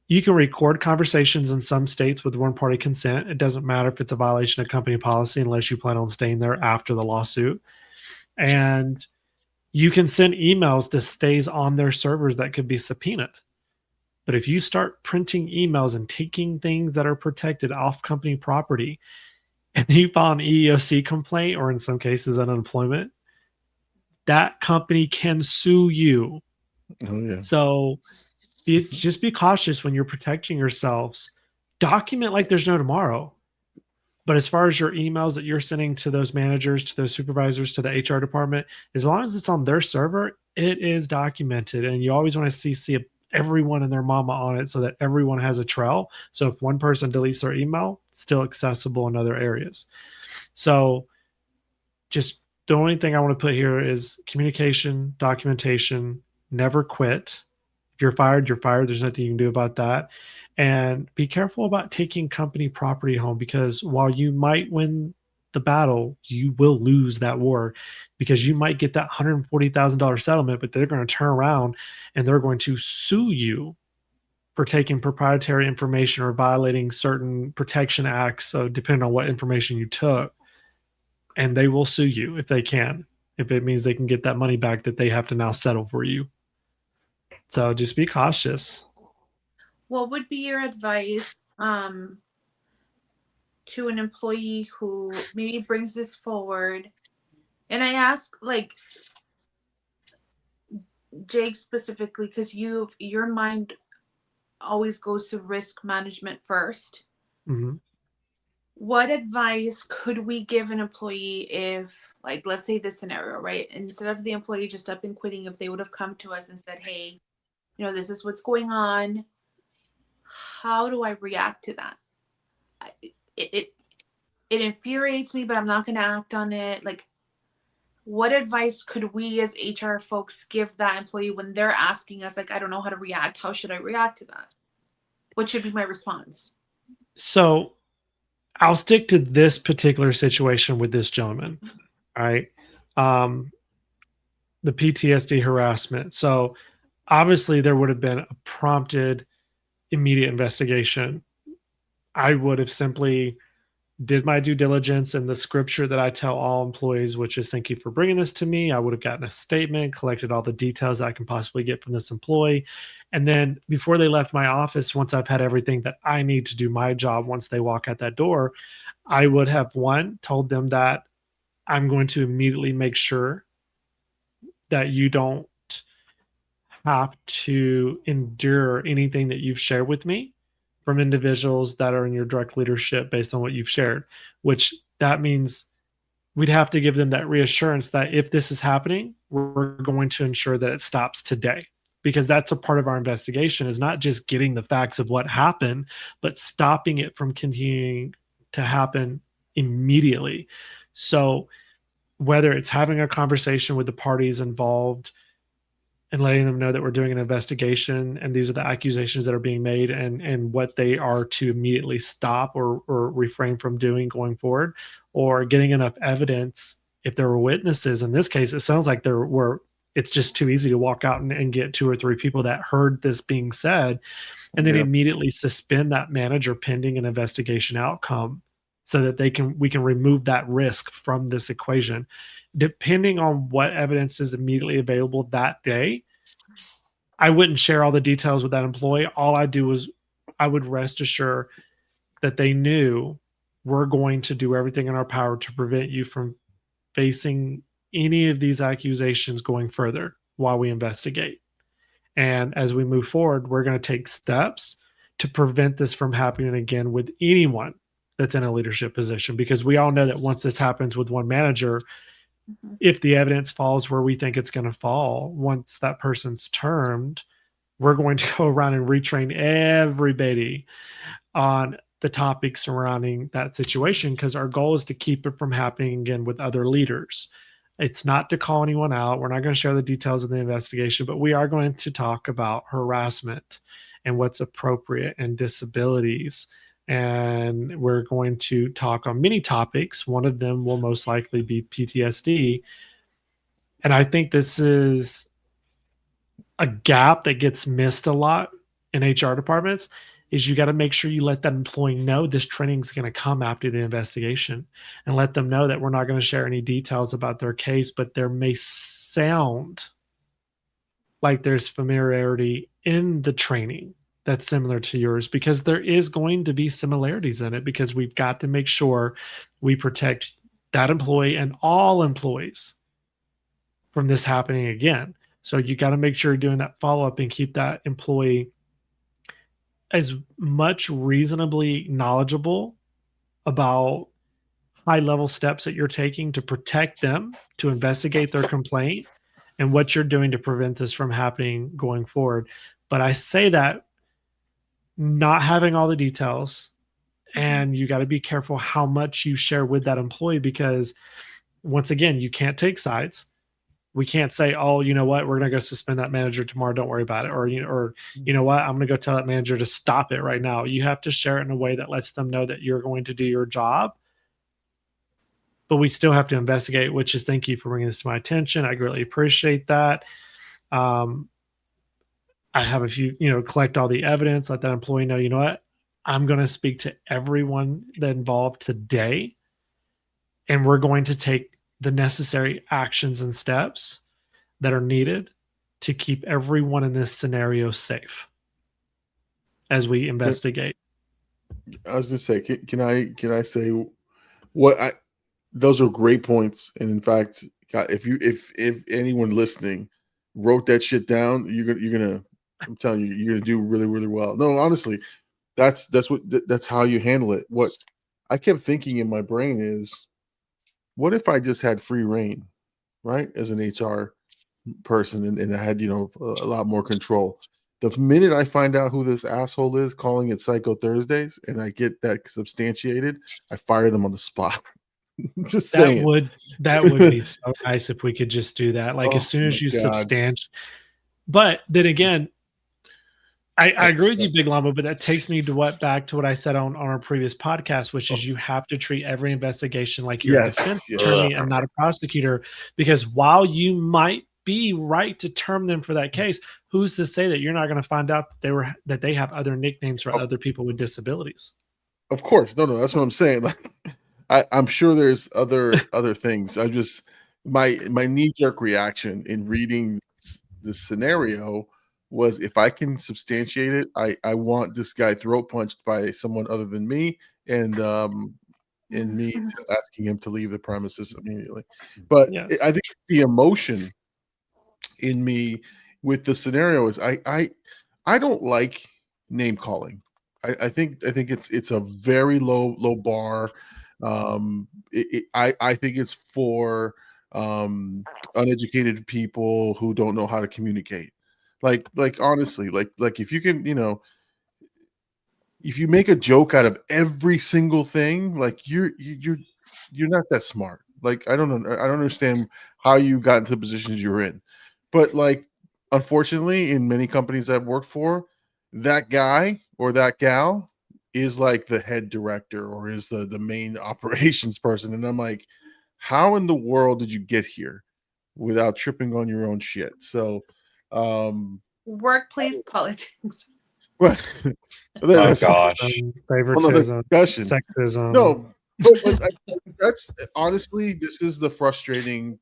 You can record conversations in some states with one-party consent. It doesn't matter if it's a violation of company policy unless you plan on staying there after the lawsuit. And you can send emails to stays on their servers that could be subpoenaed. But if you start printing emails and taking things that are protected off company property, and you file an EEOC complaint, or in some cases unemployment, that company can sue you. Oh, yeah. So just be cautious when you're protecting yourselves. Document like there's no tomorrow. But as far as your emails that you're sending to those managers, to those supervisors, to the HR department, as long as it's on their server, it is documented. And you always want to CC everyone and their mama on it so that everyone has a trail. So if one person deletes their email, it's still accessible in other areas. So just the only thing I want to put here is communication, documentation, never quit. If you're fired, you're fired. There's nothing you can do about that. And be careful about taking company property home, because while you might win the battle, you will lose that war, because you might get that $140,000 settlement, but they're going to turn around and they're going to sue you for taking proprietary information or violating certain protection acts, so depending on what information you took. And they will sue you if they can, if it means they can get that money back that they have to now settle for you. So just be cautious. What would be your advice to an employee who maybe brings this forward? And I ask, like, Jake specifically, because your mind always goes to risk management first. Mm-hmm. What advice could we give an employee if, like, let's say this scenario, right? Instead of the employee just up and quitting, if they would have come to us and said, hey, this is what's going on. how do I react to that? It infuriates me, but I'm not going to act on it. Like, what advice could we as HR folks give that employee when they're asking us, like, I don't know how to react. How should I react to that? What should be my response? So I'll stick to this particular situation with this gentleman. All right. The PTSD harassment. So obviously there would have been a prompted immediate investigation. I would have simply did my due diligence in the scripture that I tell all employees, which is thank you for bringing this to me. I would have gotten a statement, collected all the details that I can possibly get from this employee. And then before they left my office, once I've had everything that I need to do my job, once they walk out that door, I would have told them that I'm going to immediately make sure that you don't have to endure anything that you've shared with me from individuals that are in your direct leadership based on what you've shared, which that means we'd have to give them that reassurance that if this is happening, we're going to ensure that it stops today. Because that's a part of our investigation is not just getting the facts of what happened, but stopping it from continuing to happen immediately. So whether it's having a conversation with the parties involved and letting them know that we're doing an investigation and these are the accusations that are being made and what they are to immediately stop or refrain from doing going forward, or getting enough evidence if there were witnesses. In this case, it sounds like it's just too easy to walk out and get 2 or 3 people that heard this being said and then immediately suspend that manager pending an investigation outcome so that we can remove that risk from this equation. Depending on what evidence is immediately available that day, I wouldn't share all the details with that employee. All I do is I would rest assured that they knew we're going to do everything in our power to prevent you from facing any of these accusations going further while we investigate. And as we move forward, we're going to take steps to prevent this from happening again with anyone that's in a leadership position, because we all know that once this happens with one manager, if the evidence falls where we think it's going to fall, once that person's termed, we're going to go around and retrain everybody on the topics surrounding that situation, because our goal is to keep it from happening again with other leaders. It's not to call anyone out. We're not going to share the details of the investigation, but we are going to talk about harassment and what's appropriate and disabilities. And we're going to talk on many topics. One of them will most likely be PTSD. And I think this is a gap that gets missed a lot in HR departments, is you got to make sure you let that employee know this training is going to come after the investigation, and let them know that we're not going to share any details about their case, but there may sound like there's familiarity in the training that's similar to yours, because there is going to be similarities in it, because we've got to make sure we protect that employee and all employees from this happening again. So you got to make sure you're doing that follow-up and keep that employee as much reasonably knowledgeable about high-level steps that you're taking to protect them, to investigate their complaint, and what you're doing to prevent this from happening going forward. But I say that not having all the details, and you got to be careful how much you share with that employee, because once again, you can't take sides. We can't say, oh, you know what, we're going to go suspend that manager tomorrow, don't worry about it. Or you know what, I'm going to go tell that manager to stop it right now. You have to share it in a way that lets them know that you're going to do your job. But we still have to investigate, which is thank you for bringing this to my attention. I greatly appreciate that. I have a few, collect all the evidence, let that employee know, you know what, I'm going to speak to everyone that involved today, and we're going to take the necessary actions and steps that are needed to keep everyone in this scenario safe as we investigate. I was just say, can I say what those are great points. And in fact, God, if anyone listening wrote that shit down, you're gonna I'm telling you, you're gonna do really, really well. No, honestly, that's how you handle it. What I kept thinking in my brain is, what if I just had free reign, right? As an HR person, and I had, a lot more control. The minute I find out who this asshole is calling it Psycho Thursdays and I get that substantiated, I fire them on the spot. Just saying. That would be so nice if we could just do that. Like, as soon as you substantiate. But then again, I agree with you, Big Llama, but that takes me to back to what I said on our previous podcast, which is you have to treat every investigation like you're a defense attorney and not a prosecutor, because while you might be right to term them for that case, who's to say that you're not going to find out that they have other nicknames for other people with disabilities? Of course. No, that's what I'm saying. Like, I'm sure there's other things. I just my knee-jerk reaction in reading this scenario was, if I can substantiate it, I want this guy throat punched by someone other than me, and me asking him to leave the premises immediately. But I think the emotion in me with the scenario is I don't like name calling. I think it's a very low bar. I think it's for uneducated people who don't know how to communicate. Like honestly, like if you can, if you make a joke out of every single thing, like you're not that smart. Like I don't understand how you got into the positions you're in. But like, unfortunately, in many companies I've worked for, that guy or that gal is like the head director or is the main operations person. And I'm like, how in the world did you get here without tripping on your own shit? So workplace politics. Well, oh gosh, favoritism, discussion, sexism. No, but that's honestly, this is the frustrating.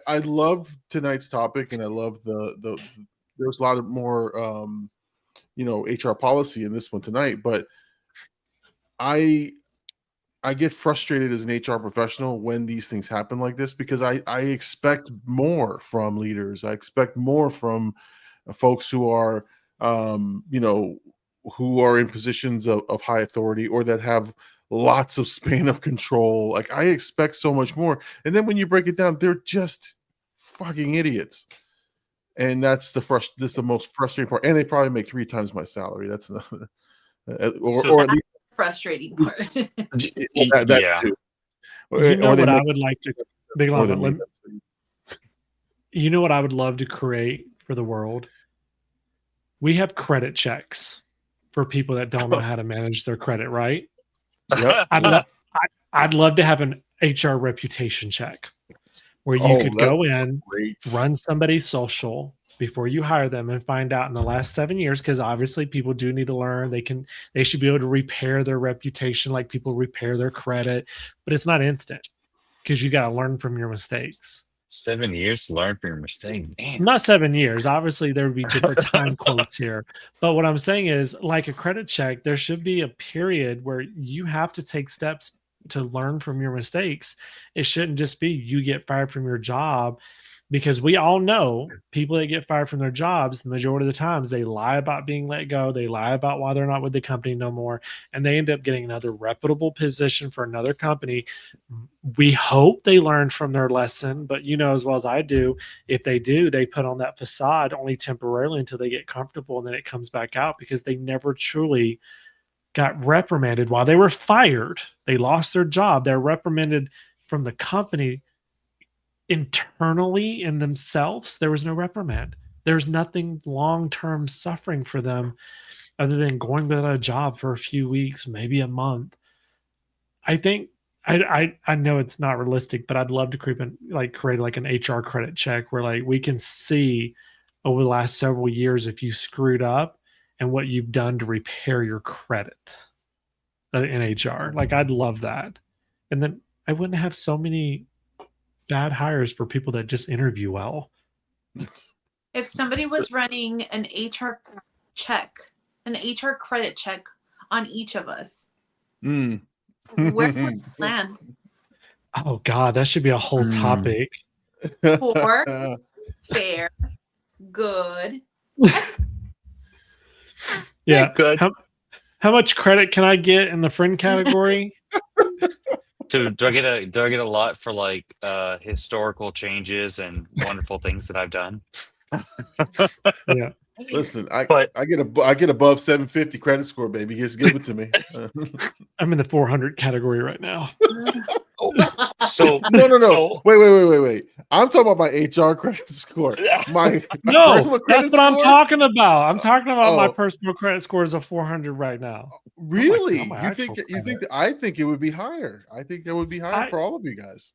I love tonight's topic, and I love the. There's a lot of more, HR policy in this one tonight, but I get frustrated as an HR professional when these things happen like this, because I expect more from leaders. I expect more from folks who are, who are in positions of high authority or that have lots of span of control. Like, I expect so much more. And then when you break it down, they're just fucking idiots. And that's the most frustrating part. And they probably make 3 times my salary. That's another, or at least frustrating part. Yeah. You know what I would like to, Big Llama, you know what I would love to create for the world? We have credit checks for people that don't know how to manage their credit, right? Yep. I'd love to have an HR reputation check where you could go in, run somebody's social before you hire them, and find out in the last 7 years, because obviously people do need to learn. They should be able to repair their reputation like people repair their credit, but it's not instant because you got to learn from your mistakes. 7 years to learn from your mistake. Damn. Not 7 years. Obviously, there would be different time quotes here. But what I'm saying is, like a credit check, there should be a period where you have to take steps to learn from your mistakes. It shouldn't just be you get fired from your job, because we all know people that get fired from their jobs, the majority of the times, they lie about being let go. They lie about why they're not with the company no more. And they end up getting another reputable position for another company. We hope they learned from their lesson, but you know as well as I do, if they do, they put on that facade only temporarily until they get comfortable, and then it comes back out because they never truly got reprimanded while they were fired. They lost their job. They're reprimanded from the company. Internally in themselves, there was no reprimand. There's nothing long-term suffering for them other than going without a job for a few weeks, maybe a month. I think I know it's not realistic, but I'd love to create like an HR credit check where like we can see over the last several years if you screwed up and what you've done to repair your credit in HR. Like, I'd love that. And then I wouldn't have so many bad hires for people that just interview well. If somebody was running an HR credit check on each of us, where would it land? Oh God, that should be a whole topic. Poor, fair, good. Yeah, good. How much credit can I get in the friend category? Do I get a lot for like historical changes and wonderful things that I've done? Yeah. Listen, But I get above 750 credit score, baby. Just give it to me. I'm in the 400 category right now. so No. so Wait. I'm talking about my HR credit score. My No, personal credit that's what I'm score? talking about. I'm talking about my Oh. personal credit score is a 400 right now. Really? my You think actual credit. I think it would be higher. I think that would be higher for all of you guys.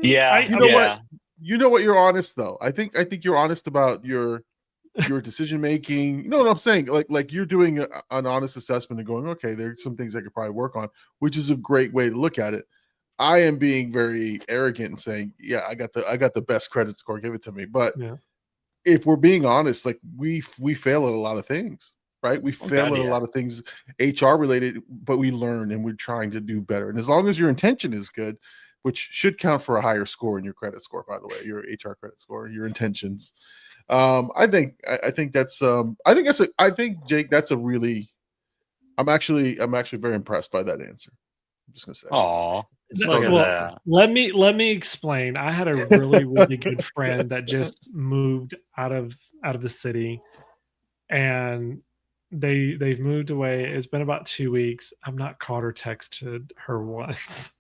yeah, You know yeah. what? You know what? You're honest though. I think you're honest about your decision making. You know what I'm saying? Like you're doing an honest assessment and going, okay, there's some things I could probably work on, which is a great way to look at it. I am being very arrogant and saying, yeah, I got the best credit score. Give it to me. But if we're being honest, like we fail at a lot of things, right? We fail at a lot of things HR related, but we learn and we're trying to do better. And as long as your intention is good, which should count for a higher score in your credit score, by the way, your HR credit score, your intentions. I think that's I think Jake, that's a really I'm actually very impressed by that answer. I'm just gonna say. Aw, look at that. Let me explain. I had a really good friend that just moved out of the city, and they've moved away. It's been about 2 weeks. I've not called or texted her once.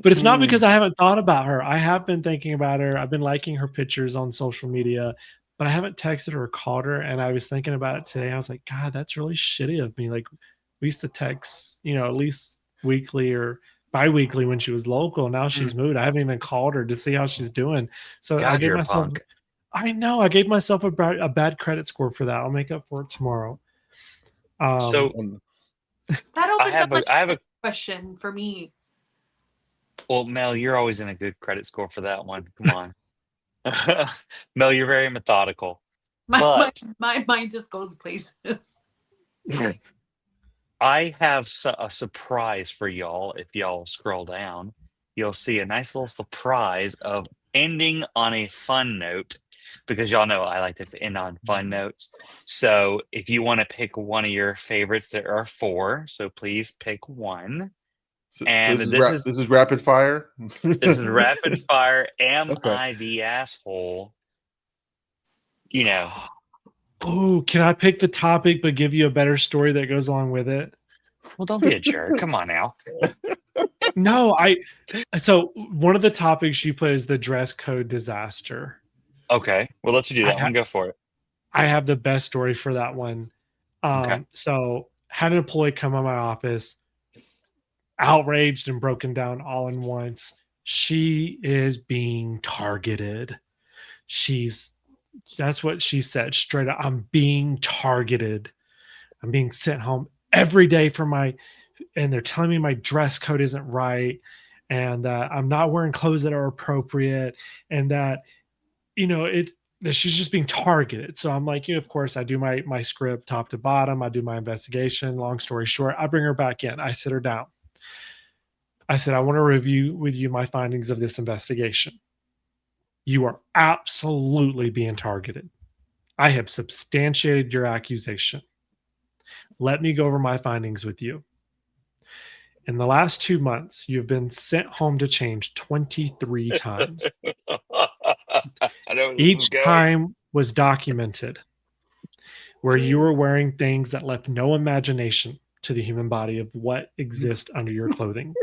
But it's not because I haven't thought about her. I have been thinking about her. I've been liking her pictures on social media, but I haven't texted her or called her. And I was thinking about it today. I was like, God, that's really shitty of me. Like, we used to text, at least weekly or bi-weekly when she was local. Now she's moved. I haven't even called her to see how she's doing. So God, I gave you're myself, a punk. I know, I gave myself a bad credit score for that. I'll make up for it tomorrow. So that opens up I have a question for me. well, Mel, you're always in a good credit score for that one. Come on. Mel, you're very methodical. My mind just goes places. I have a surprise for y'all. If y'all scroll down, you'll see a nice little surprise of ending on a fun note, because y'all know I like to end on fun notes. So if you want to pick one of your favorites, there are 4. So please pick one. So And this is rapid fire. This is rapid fire. Am I the asshole? Oh, can I pick the topic but give you a better story that goes along with it? Well, don't be a jerk. Come on now. No, so one of the topics you put is the dress code disaster. Okay, we'll let you do that one. Go for it. I have the best story for that one. Okay. So had an employee come in my office, outraged and broken down all in once. She is being targeted. That's what she said straight up. I'm being targeted. I'm being sent home every day and they're telling me my dress code isn't right, and that I'm not wearing clothes that are appropriate, and that that she's just being targeted. So I'm like, of course, I do my script top to bottom. I do my investigation. Long story short, I bring her back in. I sit her down. I said, I want to review with you my findings of this investigation. You are absolutely being targeted. I have substantiated your accusation. Let me go over my findings with you. In the last 2 months, you've been sent home to change 23 times. Each time was documented, where you were wearing things that left no imagination to the human body of what exists under your clothing.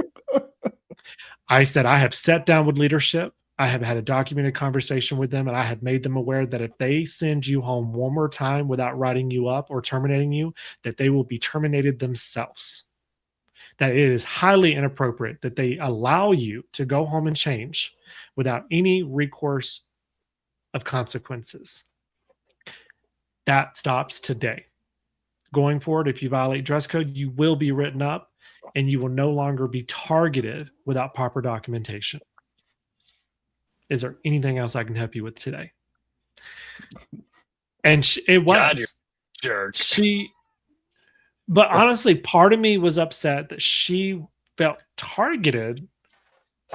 I said, I have sat down with leadership. I have had a documented conversation with them, and I have made them aware that if they send you home one more time without writing you up or terminating you, that they will be terminated themselves. That it is highly inappropriate that they allow you to go home and change without any recourse of consequences. That stops today. Going forward, if you violate dress code, you will be written up and you will no longer be targeted without proper documentation. Is there anything else I can help you with today? And it was. God, you're a jerk. But honestly, part of me was upset that she felt targeted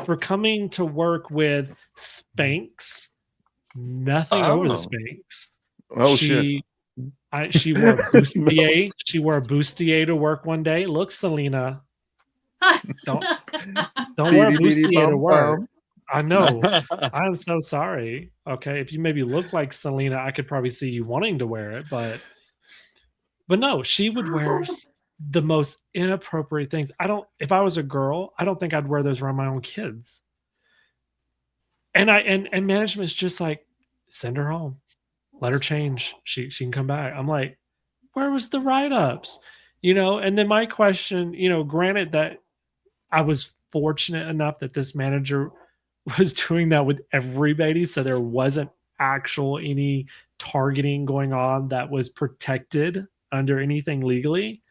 for coming to work with Spanx. Nothing over the Spanx. Oh, shit. She wore a bustier. She wore a bustier to work one day. Look, Selena, don't wear a bustier to work. I know. I'm so sorry. Okay, if you maybe look like Selena, I could probably see you wanting to wear it, but no, she would wear the most inappropriate things. If I was a girl, I don't think I'd wear those around my own kids. And management's just like, send her home, let her change. She can come back. I'm like, where was the write-ups? And then my question, granted that I was fortunate enough that this manager was doing that with everybody, so there wasn't actual any targeting going on that was protected under anything legally.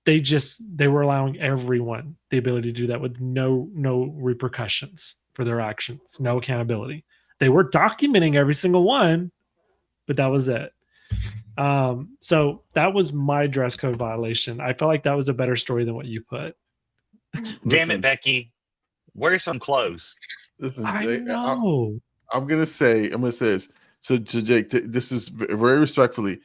They were allowing everyone the ability to do that with no repercussions for their actions, no accountability. They were documenting every single one, but that was it. So that was my dress code violation. I felt like that was a better story than what you put. Damn it, Becky. Wear some clothes. Listen, I know. I'm gonna say this. So Jake, this is very respectfully.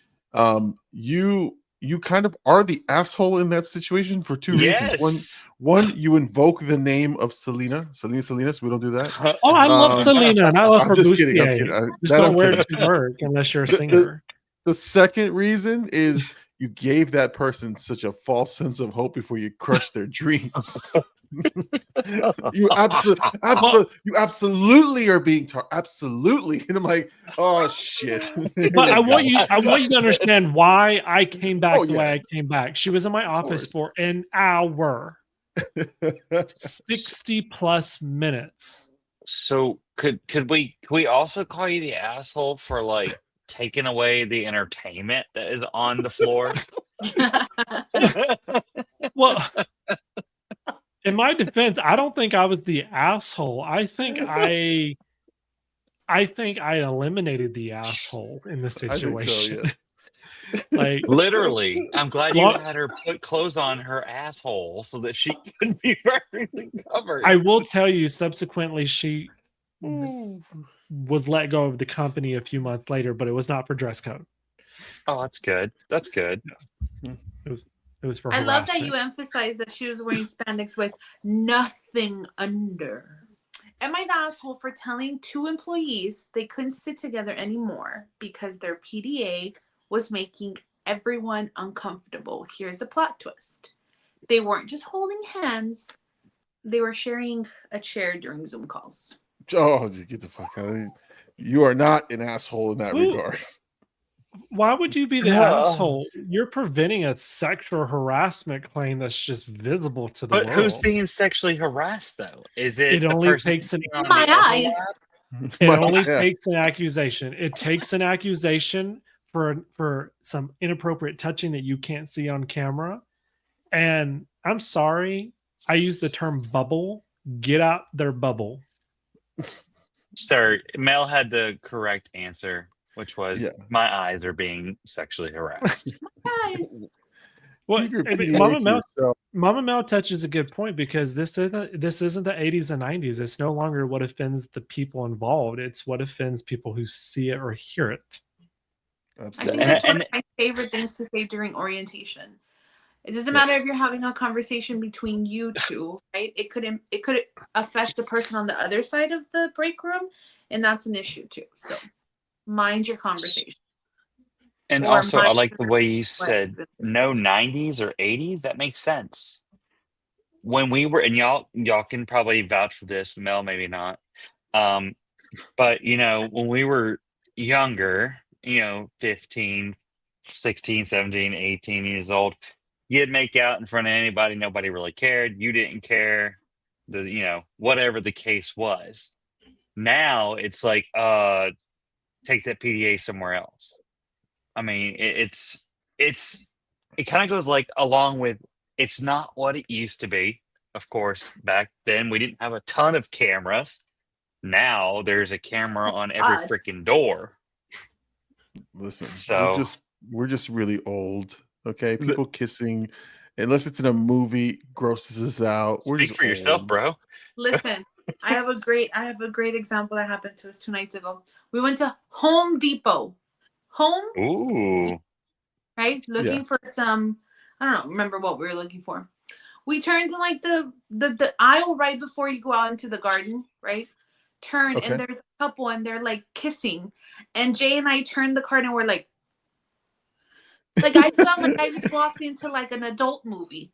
You kind of are the asshole in that situation for two reasons. One, you invoke the name of Selena, so we don't do that. Oh, I love Selena, and I love her bustier. I'm kidding. Just don't wear it to work unless you're a singer. The second reason is you gave that person such a false sense of hope before you crushed their dreams. you absolutely are being absolutely, and I'm like, oh shit. But I want you to understand why I came back the way I came back. She was in my office for an hour, 60 plus minutes. So could we also call you the asshole for like taking away the entertainment that is on the floor? Well, in my defense, I don't think I was the asshole. I think I eliminated the asshole in the situation. I think so, yes. Like literally, I'm glad you had her put clothes on her asshole so that she could be perfectly covered. I will tell you, subsequently, she was let go of the company a few months later, but it was not for dress code. Oh, that's good. That's good. Yes. It was for I harassment. love that you emphasized that she was wearing spandex with nothing under. Am I the asshole for telling two employees they couldn't sit together anymore because their PDA was making everyone uncomfortable? Here's the plot twist. They weren't just holding hands. They were sharing a chair during Zoom calls. Oh, get the fuck out of here. You are not an asshole in that regard. Why would you be the asshole? You're preventing a sexual harassment claim that's just visible to the world. But who's being sexually harassed, though? Is it the only person takes my eyes. It only takes an accusation. It takes an accusation for some inappropriate touching that you can't see on camera. And I'm sorry, I use the term bubble. Get out their bubble. Sir, Mel had the correct answer, which was my eyes are being sexually harassed. Well, Mama Mel touches a good point, because this isn't the 80s and 90s. It's no longer what offends the people involved. It's what offends people who see it or hear it. Absolutely. I think that's one of my favorite things to say during orientation. It doesn't matter if you're having a conversation between you two, right? It could affect the person on the other side of the break room, and that's an issue too. So mind your conversation. And also, I like the way you said no 90s or 80s. That makes sense. When we were, and y'all can probably vouch for this, Mel, maybe not. But when we were younger, 15, 16, 17, 18 years old, you'd make out in front of anybody. Nobody really cared. You didn't care. Whatever the case was. Now it's like, take that PDA somewhere else. I mean, it kind of goes like along with, it's not what it used to be. Of course, back then we didn't have a ton of cameras. Now there's a camera on every freaking door. Listen, so we're just really old. Okay, people kissing, unless it's in a movie, grosses us out. Speak for yourself, bro. Listen, I have a great example that happened to us 2 nights ago. We went to Home Depot. Ooh. Right? Looking for some, I don't remember what we were looking for. We turned to like the aisle right before you go out into the garden, right? turn Okay. and there's a couple and they're like kissing, and Jay and I turned the card and we're like I felt like I just walked into like an adult movie.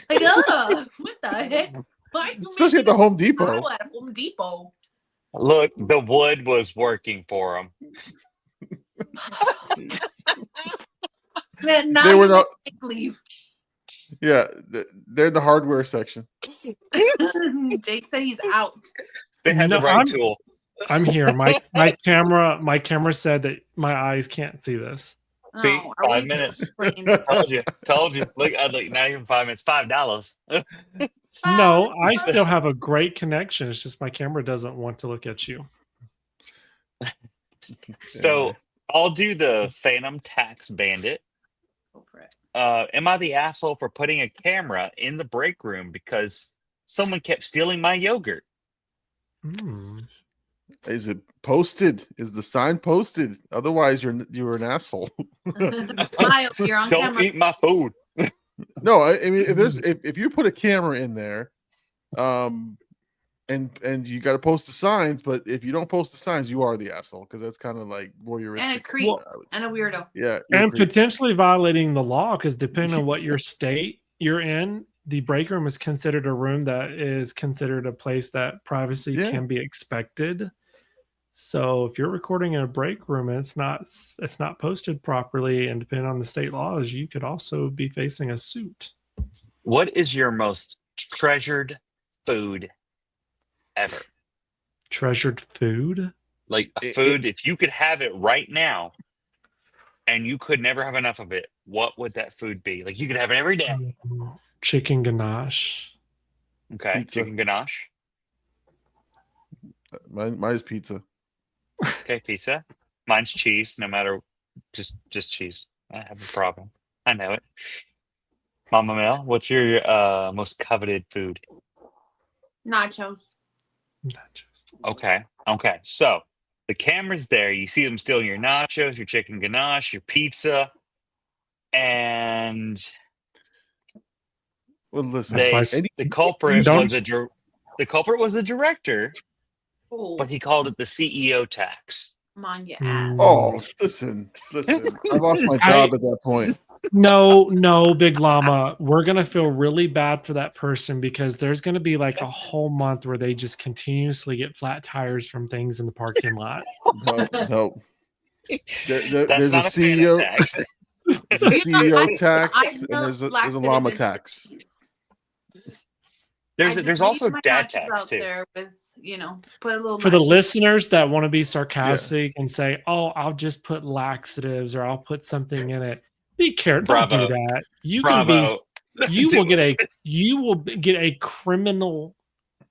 Like, what the heck? Why are you Especially at making the Home a Depot. smile at Home Depot? Look, the wood was working for him. Man, now They you were make not. me leave. Yeah, they're in the hardware section. Jake said he's out. They had No, the right tool. I'm here. My camera said that my eyes can't see this. See, Oh, are 5 we minutes. brain? Told you. Look, not even 5 minutes. $5. No, I still have a great connection. It's just my camera doesn't want to look at you. So I'll do the Phantom Tax Bandit. Go for it. Am I the asshole for putting a camera in the break room because someone kept stealing my yogurt? Hmm. Is it posted? Is the sign posted? Otherwise, you're an asshole. Smile, you're on Don't camera. eat my food. No, I mean if you put a camera in there, and you got to post the signs, but if you don't post the signs, you are the asshole because that's kind of like voyeuristic. And a creep I would and a say. weirdo. Yeah, you're a And creep. potentially violating the law because depending on what your state you're in, the break room is considered a room that is considered a place that privacy Yeah. can be expected. So if you're recording in a break room and it's not posted properly, and depending on the state laws, you could also be facing a suit. What is your most treasured food ever? Treasured food? Like a food, if you could have it right now and you could never have enough of it, what would that food be? Like you could have it every day. Chicken ganache. Okay, Pizza. chicken ganache. Mine's pizza. Okay, pizza. Mine's cheese, no matter just cheese. I have a problem. I know it. Mama Mel, what's your most coveted food? Nachos. Okay. So the camera's there. You see them stealing your nachos, your chicken ganache, your pizza, and Well, listen, the culprit Don't- the culprit was the director, Oh, but he called it the CEO tax. come on, your ass. Oh, listen. I lost my job at that point. No, Big Llama. We're going to feel really bad for that person because there's going to be like a whole month where they just continuously get flat tires from things in the parking lot. No. That's There's not a a Phantom CEO. tax. There's a CEO I tax, and know there's a laxative llama is- tax. I just There's also leave my dad nachos tax out too. there with, put a little For the nachos. listeners that want to be sarcastic and say, "Oh, I'll just put laxatives or I'll put something in it." Be careful. Don't do Bravo. that. You Bravo. will get a criminal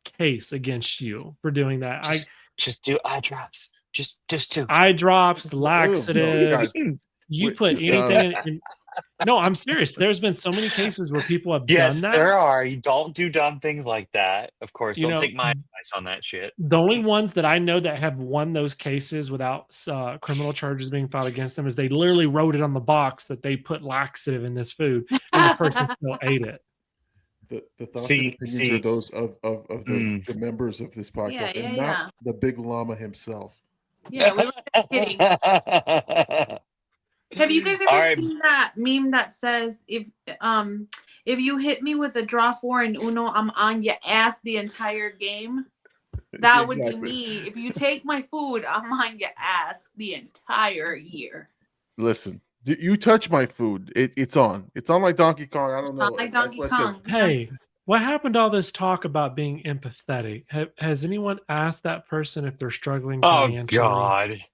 case against you for doing that. Just do eye drops. Just do. Eye drops, No, laxatives. you guys, You wait, put no. anything in. No, I'm serious. There's been so many cases where people have Yes, done that. there are. You don't do dumb things like that. Of course, You don't know, take my advice on that shit. The only ones that I know that have won those cases without criminal charges being filed against them is they literally wrote it on the box that they put laxative in this food, and the person still ate it. the thoughts See- and opinions see. are those of the members of this podcast, Yeah, and yeah, not the big llama himself. Yeah, we were just kidding. Have you guys All ever right. seen that meme that says if you hit me with a draw 4 and Uno, I'm on your ass the entire game? That would be Exactly. me. If you take my food, I'm on your ass the entire year. Listen, you touch my food, it's on. It's on like Donkey Kong. I don't know. Not like Donkey That's what I said. Kong. Hey, what happened to all this talk about being empathetic? Has anyone asked that person if they're struggling Oh financially? God.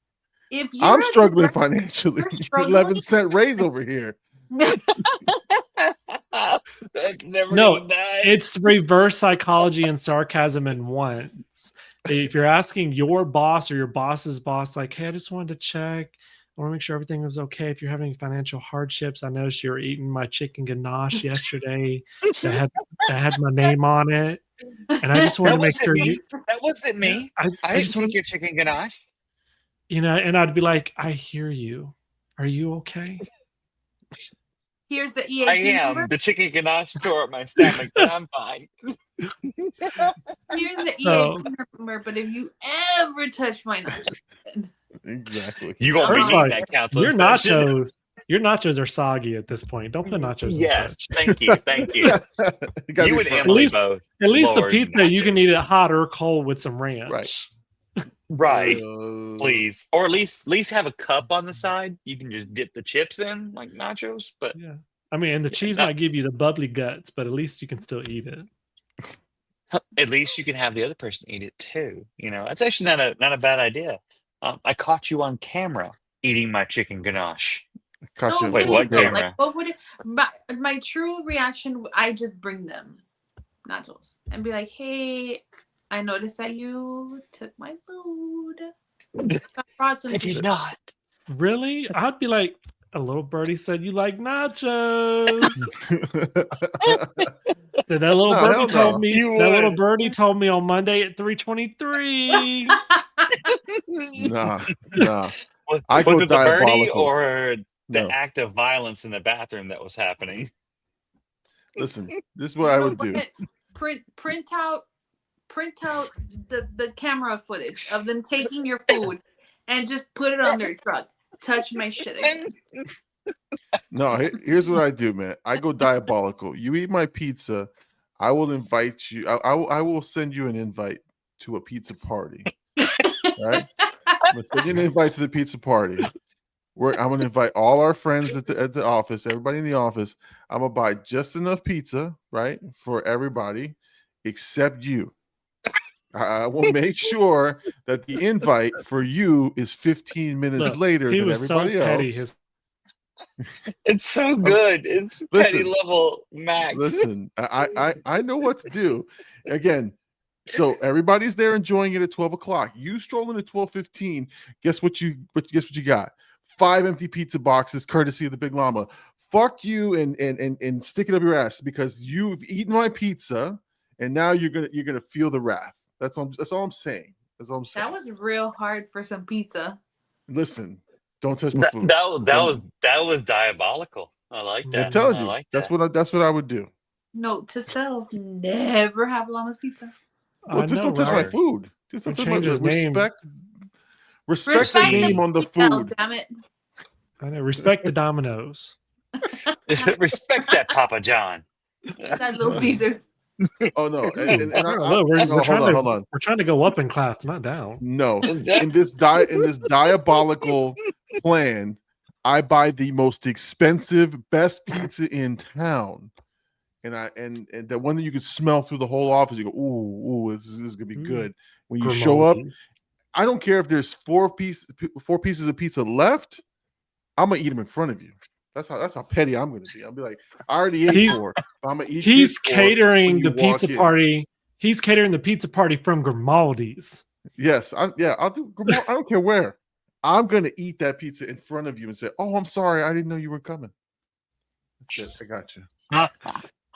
If you're I'm a struggling director, financially. you're struggling. 11-cent raise over here. That's never No, gonna die. It's reverse psychology and sarcasm in once. If you're asking your boss or your boss's boss, like, "Hey, I just wanted to check. I want to make sure everything was okay. If you're having financial hardships, I noticed you were eating my chicken ganache yesterday that had my name on it, and I just wanted That to make wasn't sure me. you." That wasn't me. I I didn't just want take your chicken ganache. and I'd be like, "I hear you. Are you okay?" Here's the I EAP am. number. The chicken ganache tore up my stomach, but I'm fine. Here's the So- EAP number. But if you ever touch my nachos, again, Exactly. You won't be First of all, needing that counseling your session. nachos are soggy at this point. Don't put nachos in the Yes, fridge. thank you, thank you. It gotta You be and fresh. Emily least- both. At least the Lord pizza, you can nachos. eat it hot or cold with some ranch. Right. Right, Uh, please, or at least have a cup on the side. You can just dip the chips in like nachos. But Yeah. I mean, and the cheese that- might give you the bubbly guts, but at least you can still eat it. at least you can have the other person eat it too. You know, that's actually not a bad idea. I caught you on camera eating my chicken ganache. caught you no, in Wait, full what really, camera. camera? like what would it? My true reaction, I just bring them nachos and be like, "Hey, I noticed that you took my food. I brought some I to you." did not. Really? I'd be like, a little birdie said you like nachos. That little No, birdie hell told no. me. You That little would. birdie told me on Monday at 3:23. nah. Was, I go was it the birdie diabolical. or the No. act of violence in the bathroom that was happening? Listen, this is what I would do. Print out the camera footage of them taking your food and just put it on their truck. Touch my shit again. No, here's what I do, man. I go diabolical. You eat my pizza, I will invite you. I will send you an invite to a pizza party. Right? I'm gonna send you an invite to the pizza party. Where I'm gonna invite all our friends at the office, everybody in the office. I'm gonna buy just enough pizza, right, for everybody, except you. I will make sure that the invite for you is 15 minutes Look, later he than was so everybody petty. else. It's so good. It's petty Listen, level max. Listen, I know what to do. Again, so everybody's there enjoying it at 12 o'clock. You stroll in at 12:15. Guess what you got? 5 empty pizza boxes, courtesy of the Big Llama. Fuck you and stick it up your ass because you've eaten my pizza and now you're gonna feel the wrath. That's all I'm saying. That's all I'm saying. That was real hard for some pizza. Listen, don't touch my food. That was diabolical. I like that. I'm telling I you, like that's that. what I would do. Note to self: never have Llama's pizza. Well, I just know, don't touch my right? food. Just don't And touch my change his name. Respect the Respect name the on the Hell, food. damn it! I know. Respect the Dominoes. Respect that, Papa John. That Little Caesars. Oh no, and No, I, look, we're no, hold on. We're trying to go up in class, not down. No, in this diabolical plan, I buy the most expensive, best pizza in town, and the one that you could smell through the whole office. You go, ooh, this is gonna be good. When you show up, Grimaldi's. I don't care if there's four pieces of pizza left. I'm gonna eat them in front of you. That's how petty I'm gonna be. I'll be like, I already ate four. I'm gonna eat. He's this four catering when you the pizza walk in. party. He's catering the pizza party from Grimaldi's. Yes, I'll do. I don't care where. I'm gonna eat that pizza in front of you and say, "Oh, I'm sorry, I didn't know you were coming." That's it. I got you.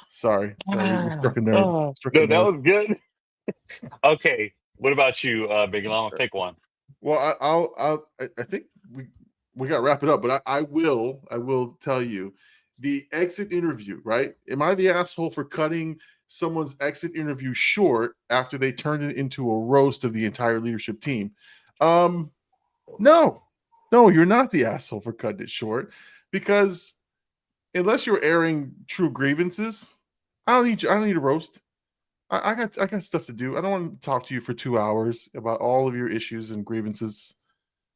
Sorry, we struck a nerve. No, that was good. Okay, what about you, Big Llama? Pick one. Well, I think we got to wrap it up, but I will tell you the exit interview. Right? Am I the asshole for cutting someone's exit interview short after they turned it into a roast of the entire leadership team? No, you're not the asshole for cutting it short because unless you're airing true grievances, I don't need a roast. I got stuff to do. I don't want to talk to you for 2 hours about all of your issues and grievances.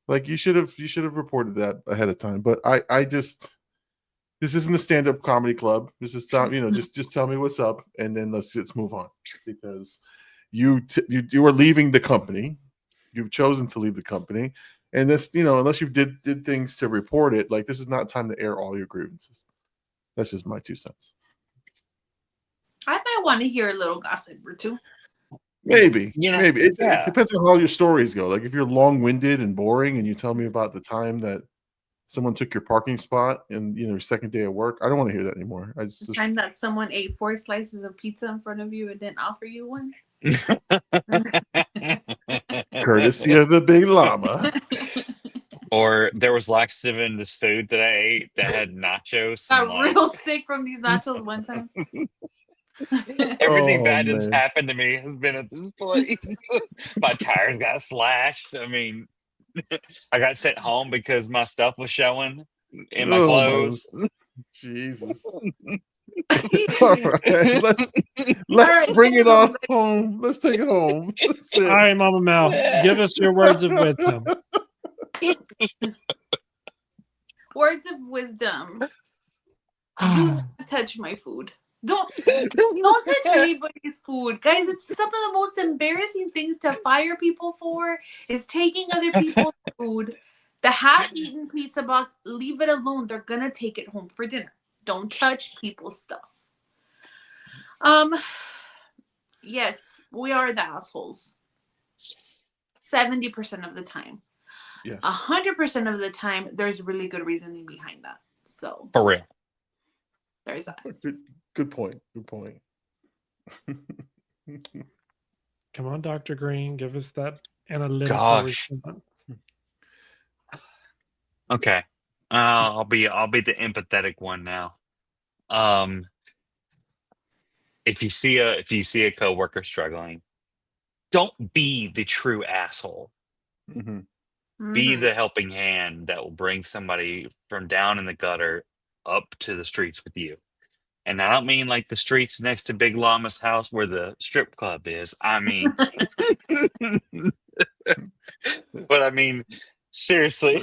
Like you should have reported that ahead of time. But I just this isn't a stand-up comedy club. This is just tell me what's up and then let's move on because you are leaving the company. You've chosen to leave the company, and this unless you did things to report it, like this is not time to air all your grievances. That's just my 2 cents. I might want to hear a little gossip or two. Maybe. Yeah. It depends on how your stories go. Like if you're long-winded and boring and you tell me about the time that someone took your parking spot and your second day at work, I don't want to hear that anymore. The time that someone ate 4 slices of pizza in front of you and didn't offer you one. Courtesy of the Big Llama. Or there was laxative in this food that I ate that had nachos. Got And like real sick from these nachos one time. everything Oh, bad that's man. happened to me has been at this place. My tires got slashed. I mean, I got sent home because my stuff was showing in my Oh, my clothes. Jesus. All right, let's right, bring here's it on a- home. Let's take it home. That's All it. right, Mama Mel, give us your words of wisdom. Words of wisdom. Do not touch my food. Don't touch anybody's food, guys. It's some of the most embarrassing things to fire people for is taking other people's food. The half-eaten pizza box, leave it alone. They're gonna take it home for dinner. Don't touch people's stuff. Yes, we are the assholes. 70% of the time. Yes. 100% of the time, there's really good reasoning behind that. So For real. there's that. Good point. Good point. Come on, Dr. Green, give us that analytical Gosh. response. Okay. I'll be the empathetic one now. If you see a coworker struggling, don't be the true asshole. Mhm. Be Mhm. the helping hand that will bring somebody from down in the gutter up to the streets with you. And I don't mean like the streets next to Big Llama's house where the strip club is. I mean, but I mean, seriously.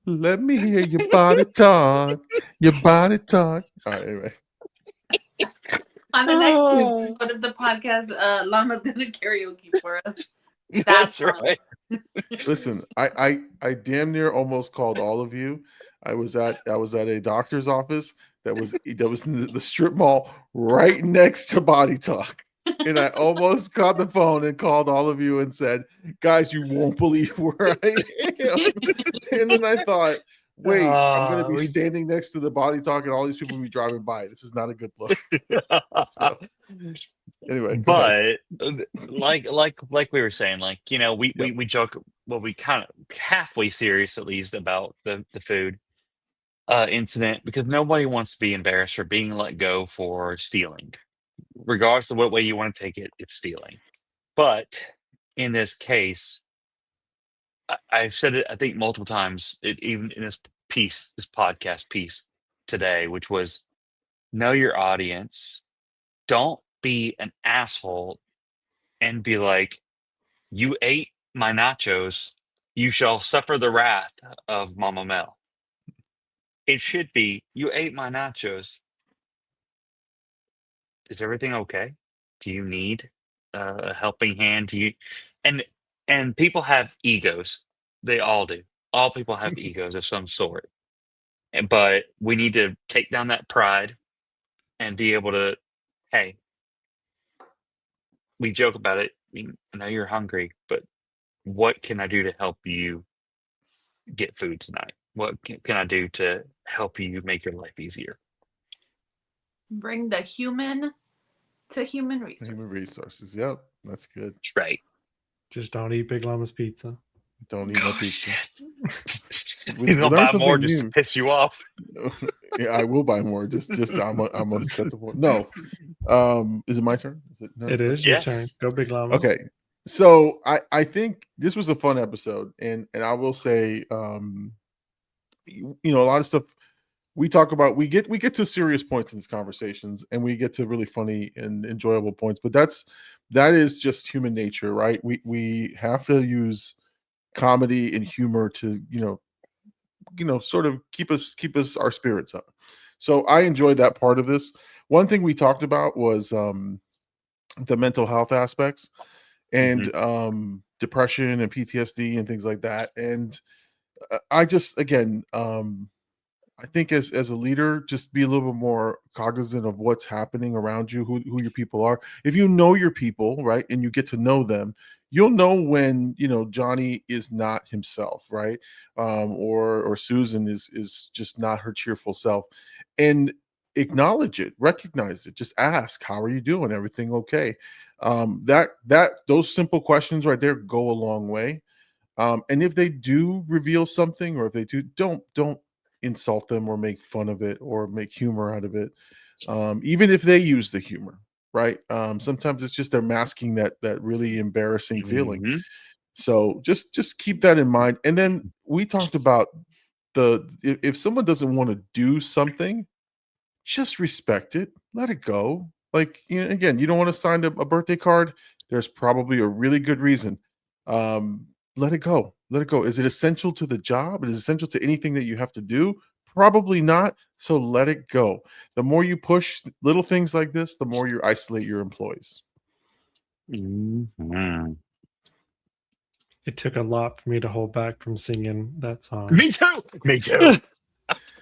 Let me hear your body talk. Your body talk. All right, anyway. On the next Oh. episode of the podcast, Llama's gonna karaoke for us. That's fun. right. Listen, I damn near almost called all of you. I was at a doctor's office that was in the strip mall right next to Body Talk. And I almost caught the phone and called all of you and said, guys, you won't believe where I am. And then I thought, wait, I'm going to be standing next to the Body Talk and all these people will be driving by. This is not a good look. So, anyway, go ahead. But like we were saying, like, you know, we joke, well, we kind of halfway serious at least about the food incident because nobody wants to be embarrassed for being let go for stealing. Regardless of what way you want to take it, it's stealing. But in this case, I've said it, I think, multiple times, even in this podcast piece today, which was know your audience. Don't be an asshole and be like, you ate my nachos, you shall suffer the wrath of Mama Mel. It should be, you ate my nachos. Is everything okay? Do you need a helping hand? Do you and people have egos. They all do. All people have egos of some sort. But we need to take down that pride and be able to, hey, we joke about it. I know you're hungry, but what can I do to help you get food tonight? What can I do to help you make your life easier? Bring the human to human resources. Human resources. Yep, that's good. Right. Just don't eat Big Llama's pizza. Don't eat my Oh, pizza. shit. We He's gonna learned buy something more just to new. piss you off. Yeah, I will buy more. Just I'm gonna set the point. No. Is it my turn? Is it no? It is your turn. Yes. Go Big Llama. Okay. So I think this was a fun episode, and I will say, you know, a lot of stuff we talk about, we get to serious points in these conversations, and we get to really funny and enjoyable points, but that is just human nature, right? We have to use comedy and humor to, you know, sort of keep us our spirits up. So I enjoyed that part of this. One thing we talked about was the mental health aspects and depression and PTSD and things like that. And I just, again, I think as a leader, just be a little bit more cognizant of what's happening around you, who your people are. If you know your people, right, and you get to know them, you'll know when, you know, Johnny is not himself, right, or Susan is just not her cheerful self, and acknowledge it, recognize it, just ask, how are you doing? Everything okay? Those simple questions right there go a long way. And if they do reveal something, or if they do, don't insult them or make fun of it or make humor out of it. Even if they use the humor, right? Sometimes it's just they're masking that really embarrassing feeling. Mhm. So just keep that in mind. And then we talked about if someone doesn't want to do something, just respect it, let it go. Like, again, you don't want to sign a birthday card. There's probably a really good reason. Let it go. Let it go. Is it essential to the job? Is it essential to anything that you have to do? Probably not. So let it go. The more you push little things like this, the more you isolate your employees. Mhm. It took a lot for me to hold back from singing that song. Me too. Me too.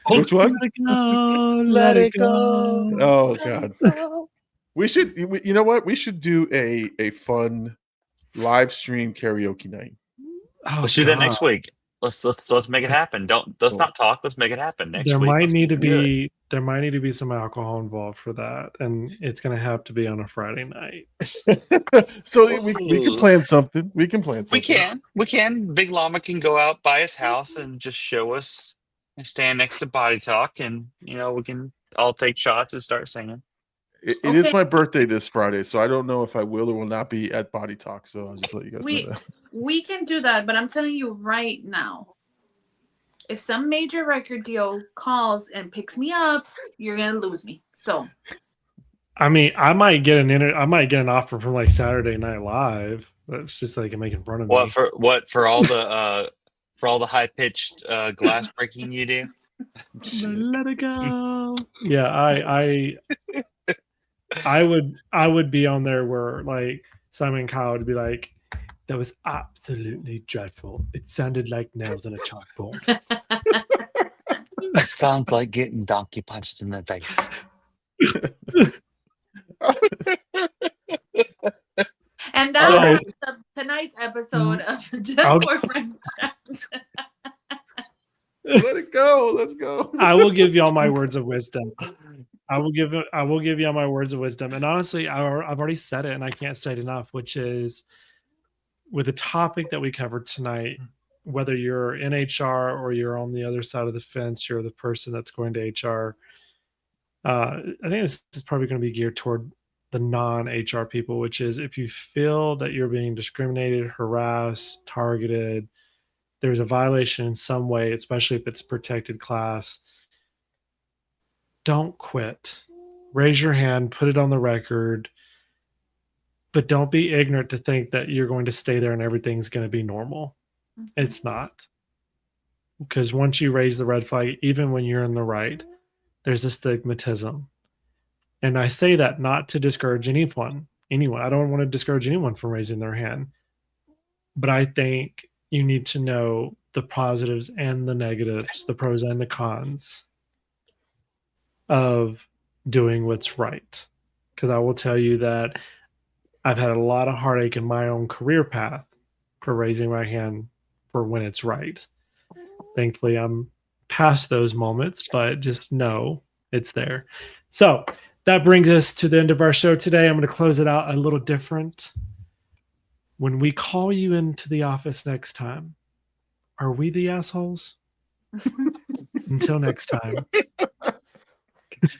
Which one? Let it go. Let it go. Oh God. We should. You know what? We should do a fun live stream karaoke night. Oh, Let's do that God. next week. Let's make it happen. Let's not talk. Let's make it happen next There week. might Let's need to do it. be some alcohol involved for that, and it's going to have to be on a Friday night. So we can plan something. We can plan We something. can. Big Llama can go out by his house and just show us and stand next to Body Talk, and we can all take shots and start singing. It is my birthday this Friday, so I don't know if I will or will not be at Body Talk. So I'll just let you guys know that. We can do that, but I'm telling you right now, if some major record deal calls and picks me up, you're gonna lose me. So, I mean, I might get an offer from like Saturday Night Live. That's just like making fun of me. For all the high pitched glass breaking you do? Let it go. Yeah, I would be on there where like Simon Cowell would be like, that was absolutely dreadful. It sounded like nails on a chalkboard. It sounds like getting donkey punched in the face. and that wraps up tonight's episode of Just for Friends Chat. Let it go. Let's go. I will give y'all my words of wisdom. I will give y'all my words of wisdom. And honestly, I've already said it, and I can't say it enough, which is with the topic that we covered tonight, whether you're in HR or you're on the other side of the fence, you're the person that's going to HR. I think this is probably going to be geared toward the non-HR people, which is if you feel that you're being discriminated, harassed, targeted, there's a violation in some way, especially if it's protected class, don't quit. Raise your hand, put it on the record, but don't be ignorant to think that you're going to stay there and everything's going to be normal. Mm-hmm. It's not. Because once you raise the red flag, even when you're in the right, there's a stigmatism. And I say that not to discourage anyone. I don't want to discourage anyone from raising their hand. But I think you need to know the positives and the negatives, the pros and the cons of doing what's right. Because I will tell you that I've had a lot of heartache in my own career path for raising my hand for when it's right. Thankfully, I'm past those moments, but just know it's there. So that brings us to the end of our show today. I'm going to close it out a little different. When we call you into the office next time, are we the assholes? Until next time. Bye.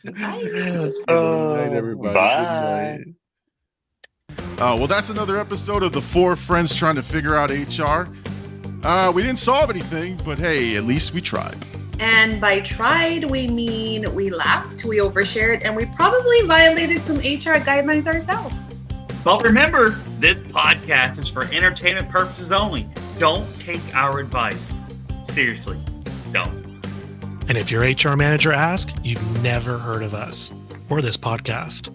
Good night, everybody. Bye. Good night. Well, that's another episode of the Four Friends Trying to Figure Out HR. We didn't solve anything, but hey, at least we tried. And by tried, we mean we laughed, we overshared, and we probably violated some HR guidelines ourselves. But remember, this podcast is for entertainment purposes only. Don't take our advice. Seriously, don't. And if your HR manager asks, you've never heard of us or this podcast.